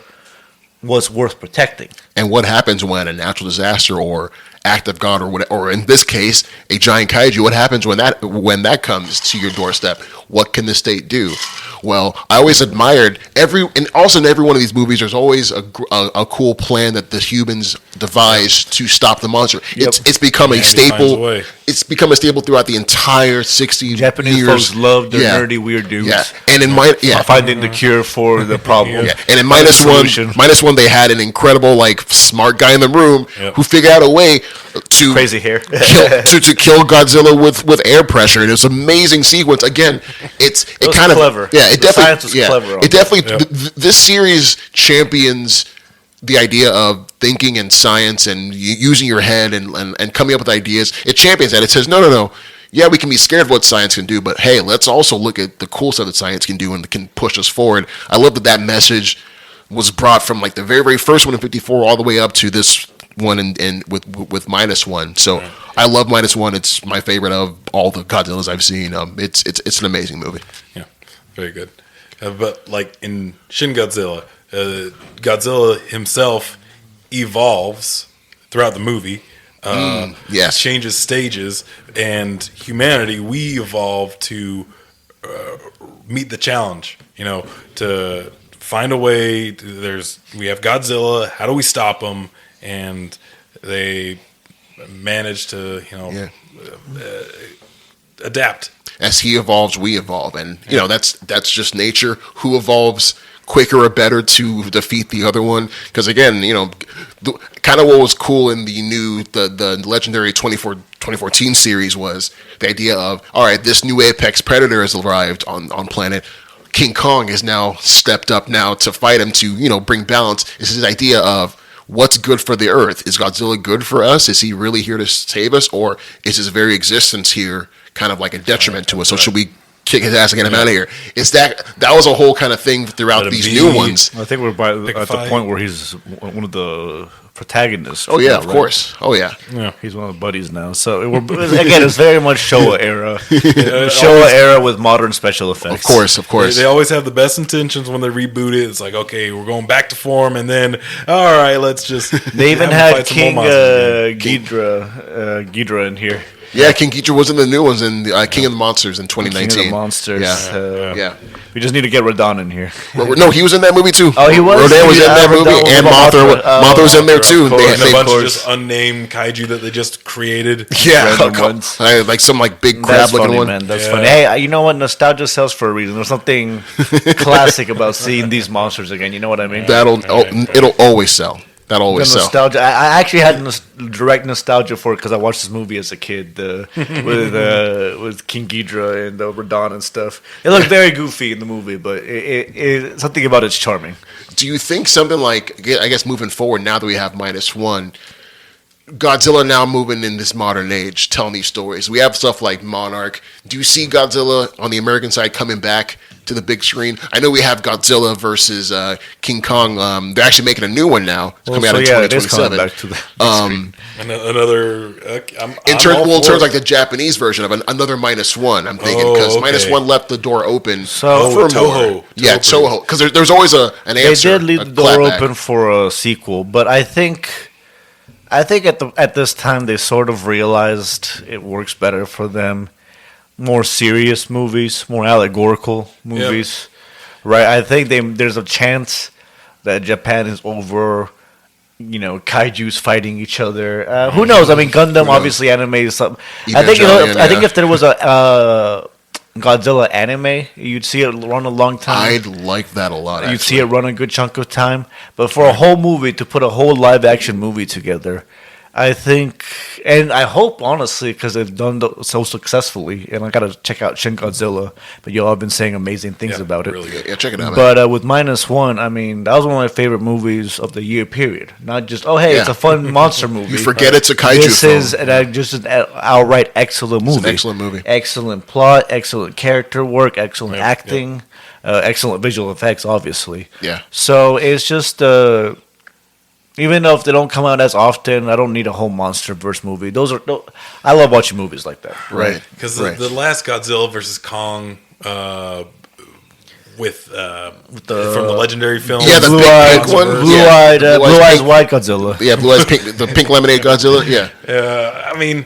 what's worth protecting. And what happens when a natural disaster or act of God or in this case, a giant kaiju, what happens when that comes to your doorstep? What can the state do? Well, I always admired every one of these movies, there's always a cool plan that the humans devise to stop the monster. Yep. It's become a staple. It's become a staple throughout the entire 60 Japanese years. Folks love their nerdy weird dudes. Yeah, and in finding the cure for the problem. Yeah, and in minus one, they had an incredible, like, smart guy in the room who figured out a way to crazy hair to kill Godzilla with air pressure. And it's an amazing sequence. Again, it kind of clever. Yeah, it the definitely science was clever. It definitely this series champions the idea of thinking and science and using your head and coming up with ideas. It champions that. It says no. Yeah, we can be scared of what science can do, but hey, let's also look at the cool stuff that science can do and can push us forward. I love that message was brought from like the very, very first one in '54 all the way up to this one and with minus one. So I love minus one. It's my favorite of all the Godzillas I've seen. It's an amazing movie. Yeah, very good. But like in Shin Godzilla, Godzilla himself evolves throughout the movie. Changes stages, and humanity, we evolve to meet the challenge. To find a way. We have Godzilla. How do we stop him? And they manage to, adapt. As he evolves, we evolve, and that's just nature. Who evolves quicker or better to defeat the other one? Because again, kind of what was cool in the legendary 2014 series was the idea of, all right, this new apex predator has arrived on planet. King Kong is now stepped up now to fight him to bring balance. It's this idea of what's good for the Earth. Is Godzilla good for us? Is he really here to save us, or is his very existence here kind of like a detriment to us? So should we kick his ass and get him out of here? Is that was a whole kind of thing throughout these new ones? I think we're at the point where he's one of the protagonists. Oh yeah, of course. Oh yeah. He's one of the buddies now. So again, it's very much Showa era. Showa era with modern special effects. Of course. They always have the best intentions when they reboot it. It's like, okay, we're going back to form, and then all right, let's just. They even had King Ghidorah in here. Yeah, King Ghidorah was in the new ones in King of the Monsters in 2019. King of the Monsters. Yeah. We just need to get Rodan in here. No, he was in that movie too. Oh, he was? Rodan was in that movie, and Mothra was in there too. And a bunch of just unnamed kaiju that they just created. Yeah, like some like big crab looking one. Man. That's funny. Hey, you know what? Nostalgia sells for a reason. There's something classic about seeing these monsters again. You know what I mean? It'll always sell. That always sells. Nostalgia. I actually had direct nostalgia for it because I watched this movie as a kid with King Ghidorah and Rodan and stuff. It looked very goofy in the movie, but it something about it's charming. Do you think something like, I guess moving forward now that we have minus one, Godzilla now moving in this modern age, telling these stories. We have stuff like Monarch. Do you see Godzilla on the American side coming back to the big screen? I know we have Godzilla versus King Kong. They're actually making a new one now. It's coming out in 2027. Back to the screen. Another. In terms like the Japanese version of another -1. I'm thinking because -1 left the door open for Toho. more. Yeah, Toho. Because there's always an answer. They did leave the door open for a sequel, but I think at this time they sort of realized it works better for them. More serious movies, more allegorical movies, right? I think there's a chance that Japan is over, kaiju's fighting each other. Who knows? I mean, Gundam, obviously, anime is something. I think if there was a Godzilla anime, you'd see it run a long time. I'd like that a lot. You'd see it run a good chunk of time. But for a whole movie, to put a whole live action movie together, I think, and I hope, honestly, because they've done so successfully, and I got to check out Shin Godzilla, but y'all have been saying amazing things about it. Really good. Yeah, check it out, man. But with -1, I mean, that was one of my favorite movies of the year, period. Not just, it's a fun monster movie. You forget it's a kaiju this film. This is just an outright excellent movie. It's an excellent movie. Excellent plot, excellent character work, excellent acting, excellent visual effects, obviously. Yeah. So it's just... even though if they don't come out as often, I don't need a whole MonsterVerse movie. I love watching movies like that. Right. Because the last Godzilla versus Kong from the legendary film. Yeah, the big one. Blue Eyes White Godzilla. Yeah, Blue Eyes Pink, the pink lemonade Godzilla. Yeah. I mean,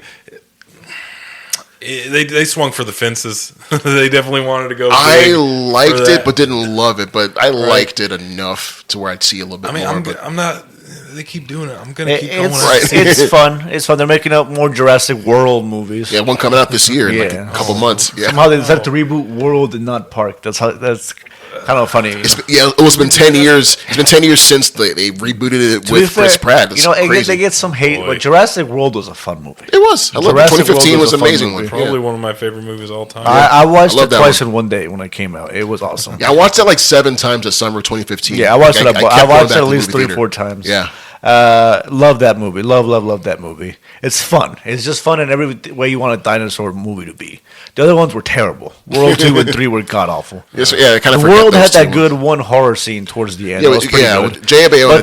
they swung for the fences. They definitely wanted to go. I liked it, but didn't love it. But I liked it enough to where I'd see a little bit more. I'm not. They keep doing it. I'm gonna keep going. It's fun. It's fun. They're making up more Jurassic World movies. Yeah, one coming out this year in like a couple months. Yeah. Somehow they decided to reboot World and not Park. That's kind of funny. It's been 10 years. It's been 10 years since they rebooted it with Chris Pratt. That's crazy. They get some hate, but Jurassic World was a fun movie. It was. I loved it. 2015 was an amazing one. Probably one of my favorite movies of all time. I watched it twice in one day when it came out. It was awesome. Yeah, I watched it like 7 times this summer 2015. Yeah, I watched it at least 3-4 times. Yeah. Love that movie. Love that movie. It's fun. It's just fun in every way you want a dinosaur movie to be. The other ones were terrible. World 2 and 3 were god awful. Yes, yeah, kind of. The World had that good one horror scene towards the end. But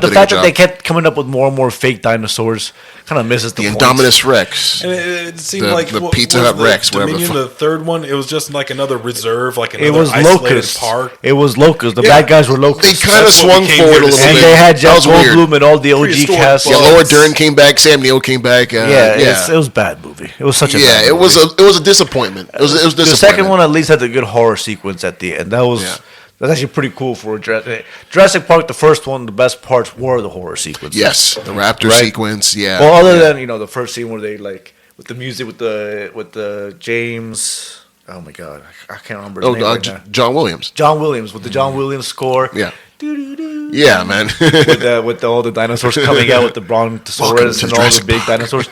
the fact that they kept coming up with more and more fake dinosaurs kind of misses the point. Indominus Rex. And it seemed like the Pizza Hut Rex. Dominion, the third one, it was just like another reserve, like another it was isolated Locust. Park. It was Locust. The bad guys were Locusts. They kind of swung forward a little bit. And they had Jeff Goldblum and all the OG cast. Yeah, Laura Dern came back. Sam Neill came back. It was a bad movie. It was such a bad movie. It was a disappointment. It was disappointment. The second one at least had a good horror sequence at the end. That's actually pretty cool for Jurassic Park. The first one, the best parts were the horror sequence. Yes, the raptor sequence. Yeah. Well, other than the first scene where they with the music with the James. Oh my God, I can't remember his name right now. John Williams. John Williams with the John Williams score. Yeah. Yeah, man. with all the dinosaurs coming out with the Brontosaurus and all the big dinosaurs.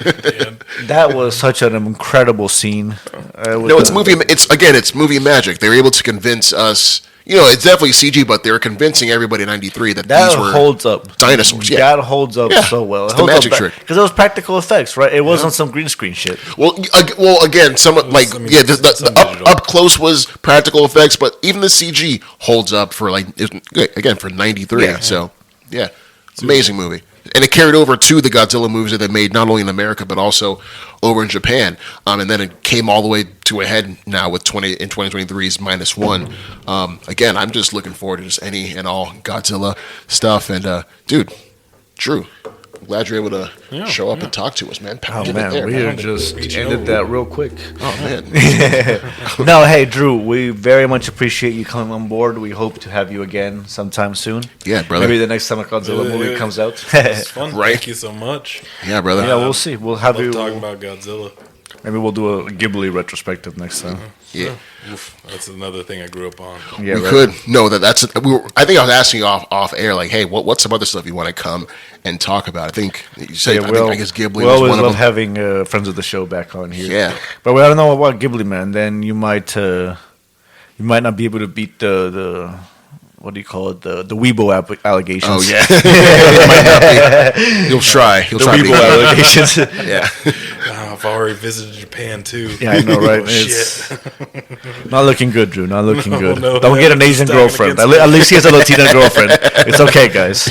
That was such an incredible scene. It's movie. It's movie magic. They were able to convince us. It's definitely CG, but they were convincing everybody in '93 that these were holds up. Dinosaurs. Yeah, that holds up so well. It's the magic trick because it was practical effects, right? It wasn't some green screen shit. Well, again, the up close was practical effects, but even the CG holds up for for '93. Yeah. So it's an amazing movie. And it carried over to the Godzilla movies that they made not only in America but also over in Japan. And then it came all the way to a head now with 2023's -1. Again, I'm just looking forward to just any and all Godzilla stuff. And dude, Drew, I'm glad you're able to show up and talk to us, man. We just ended that real quick. Oh man. No, hey Drew, we very much appreciate you coming on board. We hope to have you again sometime soon. Yeah, brother. Maybe the next time a Godzilla movie comes out. It's fun. Right? Thank you so much. Yeah, brother. Yeah, we'll see. We'll have you talking about Godzilla. Maybe we'll do a Ghibli retrospective next time. Yeah. Oof, that's another thing I grew up on. Yeah, we could. No, I think I was asking you off air, like, hey, what's some other stuff you want to come and talk about? I think you said, I guess Ghibli was one of them. We always love having friends of the show back on here. Yeah. But I don't know about Ghibli, man. Then you might not be able to beat what do you call it? The Weibo allegations. Oh yeah, it might not be. He'll try. He'll try. Weibo allegations. Yeah. I've already visited Japan too. Yeah, I know, right? It's not looking good, Drew. Not looking good. No, Don't get an Asian girlfriend. At least he has a Latina girlfriend. It's okay, guys.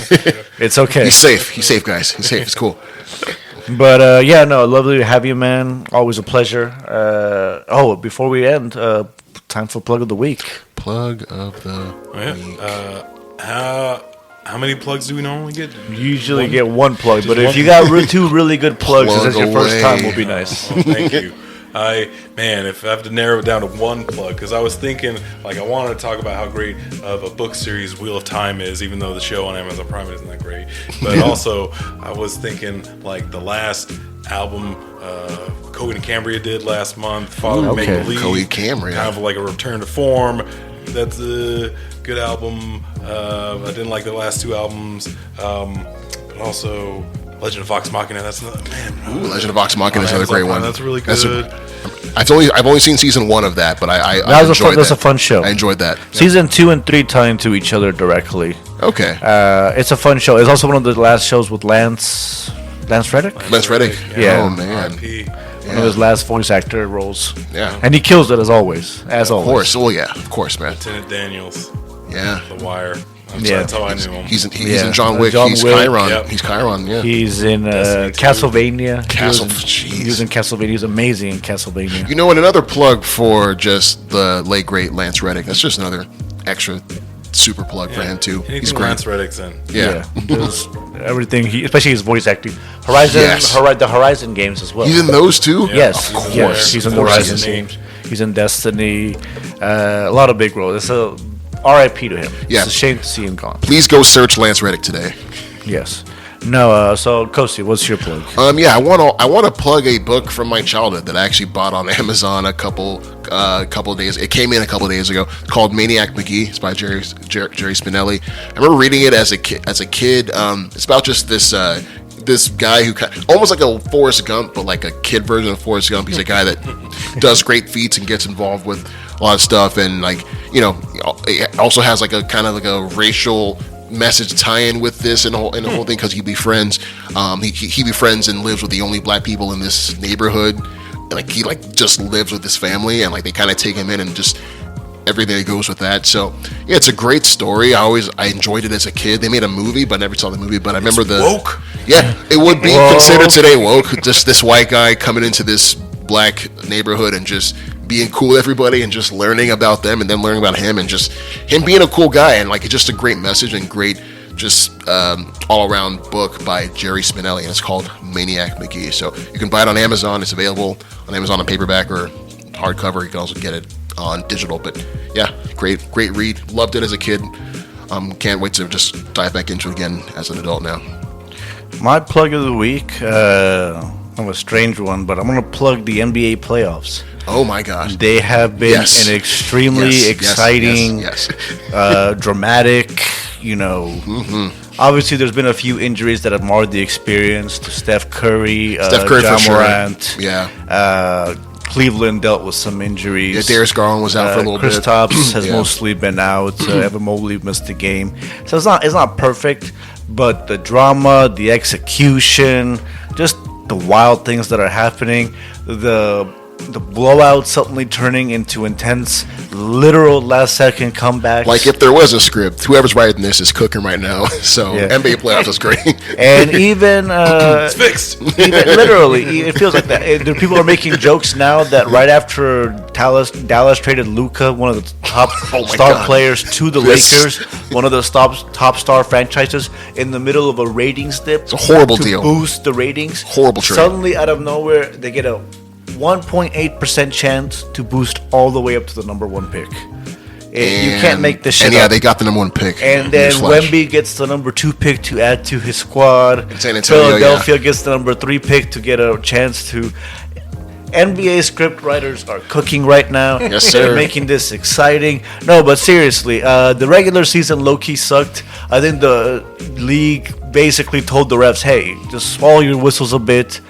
It's okay. He's safe. He's safe, guys. He's safe. It's cool. But lovely to have you, man. Always a pleasure. Before we end, time for plug of the week. Plug of the week. How many plugs do we normally get? You usually get one plug, but if you got two really good plugs, Plug this is your first away. time, will be nice. Oh, thank you. If I have to narrow it down to one plug, because I was thinking, I wanted to talk about how great of a book series Wheel of Time is, even though the show on Amazon Prime isn't that great. But also, I was thinking, the last album Coheed and Cambria did last month, Father Make Believe. Coheed Cambria. Kind of like a return to form. That's a good album. I didn't like the last two albums. But also... Legend of Vox Machina. That's another man. Ooh, Legend of Vox Machina is another great one. That's really good. I've only seen season 1 of that, but I enjoyed that. That's a fun show. I enjoyed that. Season 2 and 3 tie into each other directly. Okay. It's a fun show. It's also one of the last shows with Lance Reddick. Lance Reddick. Yeah. Oh man. RP. One of his last voice actor roles. Yeah. And he kills it as always. Of course. Oh yeah. Of course, man. Lieutenant Daniels. Yeah. The Wire. Yeah. That's how I knew him. He's in John Wick. John He's Wick. Chiron. Yep. He's Chiron. Yeah. He's in Castlevania. He was in Castlevania. He was amazing in Castlevania. You know what? Another plug for just the late great Lance Reddick. That's just another extra super plug for him too. Anything He's great. Lance Reddick's in. Yeah. There's everything. Especially his voice acting. Horizon. Yes. The Horizon games as well. He's in those too. Yeah. Yes, Of course. yes, he's in the Horizon games. He's in Destiny. A lot of big roles. It's a R.I.P. to him. Yeah. It's a shame to see him gone. Please go search Lance Reddick today. Yes. No. So Kosi, what's your plug? I want to plug a book from my childhood that I actually bought on Amazon a couple days. It came in a couple days ago. Called Maniac McGee. It's by Jerry Spinelli. I remember reading it as a kid. It's about just this guy who almost like a Forrest Gump, but like a kid version of Forrest Gump. He's a guy that does great feats and gets involved with a lot of stuff, and it also has like a kind of like a racial message tie-in with this and the whole thing, because he befriends and lives with the only black people in this neighborhood. He just lives with his family, and they kind of take him in, and just everything that goes with that. So yeah, it's a great story. I enjoyed it as a kid. They made a movie, but I never saw the movie. But I remember woke. Yeah, it would be considered today woke. Just this white guy coming into this black neighborhood and just being cool with everybody, and just learning about them, and then learning about him, and just him being a cool guy, and it's just a great message and great just all-around book by Jerry Spinelli, and it's called Maniac McGee. So you can buy it on Amazon. It's available on Amazon on paperback or hardcover. You can also get it on digital. But yeah, great read. Loved it as a kid. Can't wait to just dive back into it again as an adult now. My plug of the week, I'm a strange one, but I'm going to plug the NBA playoffs. Oh my gosh. They have been an extremely exciting, dramatic, Obviously, there's been a few injuries that have marred the experience. To Steph Curry, Ja Morant. Sure. Yeah. Cleveland dealt with some injuries. Yeah, Darius Garland was out for a little bit. Kristaps has mostly been out. Evan Mobley missed the game. So it's not perfect, but the drama, the execution, just the wild things that are happening, the blowout suddenly turning into intense, literal last-second comebacks. Like if there was a script, whoever's writing this is cooking right now. So NBA playoffs is great. And even it's fixed. Literally, it feels like that. People are making jokes now that right after Dallas traded Luka, one of the top players, to the Lakers, one of the top star franchises, in the middle of a ratings dip. It's a horrible deal. Boost the ratings. Horrible trade. Suddenly, out of nowhere, they get a 1.8% chance to boost all the way up to the number one pick. You can't make this shit up. They got the number one pick. And then Wemby gets the number 2 pick to add to his squad. San Antonio, Philadelphia gets the number 3 pick to get a chance to. NBA script writers are cooking right now. Yes, sir. They're making this exciting. No, but seriously, the regular season low-key sucked. I think the league basically told the refs, hey, just swallow your whistles a bit.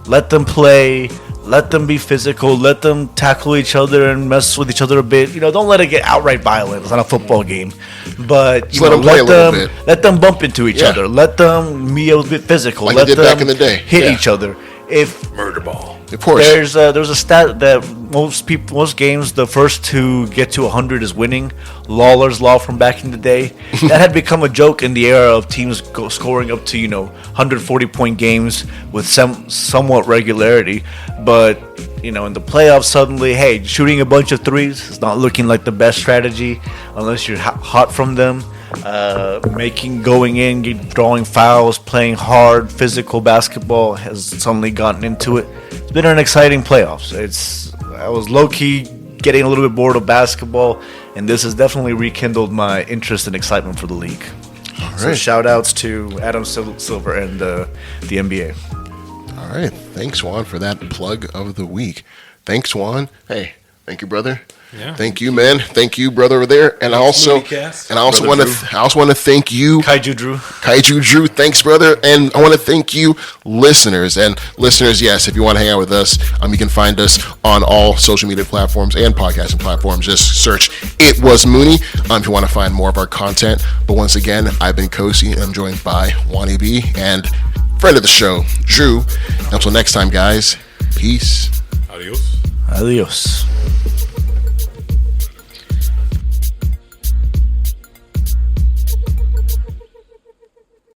Let them play. let them be physical. Let them tackle each other and mess with each other a bit. Don't let it get outright violent. It's not a football game, but let them play a little bit. Let them bump into each other. Let them be a bit physical. Like let they did them back in the day. hit each other. If murder ball. Of course. There's a stat that most games, the first to get to 100 is winning. Lawler's Law from back in the day. That had become a joke in the era of teams scoring up to 140-point games with somewhat regularity. But in the playoffs, suddenly, hey, shooting a bunch of threes is not looking like the best strategy unless you're hot from them. Going in, drawing fouls, playing hard, physical basketball has suddenly gotten into it. It's been an exciting playoffs. I was low-key getting a little bit bored of basketball, and this has definitely rekindled my interest and excitement for the league. All right. So shout-outs to Adam Silver and the NBA. All right. Thanks, Juan, for that plug of the week. Thanks, Juan. Hey, thank you, brother. Yeah. Thank you, man. Thank you, brother, over there. And I also want to thank you, Kaiju Drew. Thanks, brother. And I want to thank you, listeners. And listeners, yes, if you want to hang out with us, you can find us on all social media platforms and podcasting platforms. Just search It Was Mooney if you want to find more of our content. But once again, I've been Kosi, and I'm joined by Wani B and friend of the show, Drew. Until next time, guys. Peace. Adios. Adios.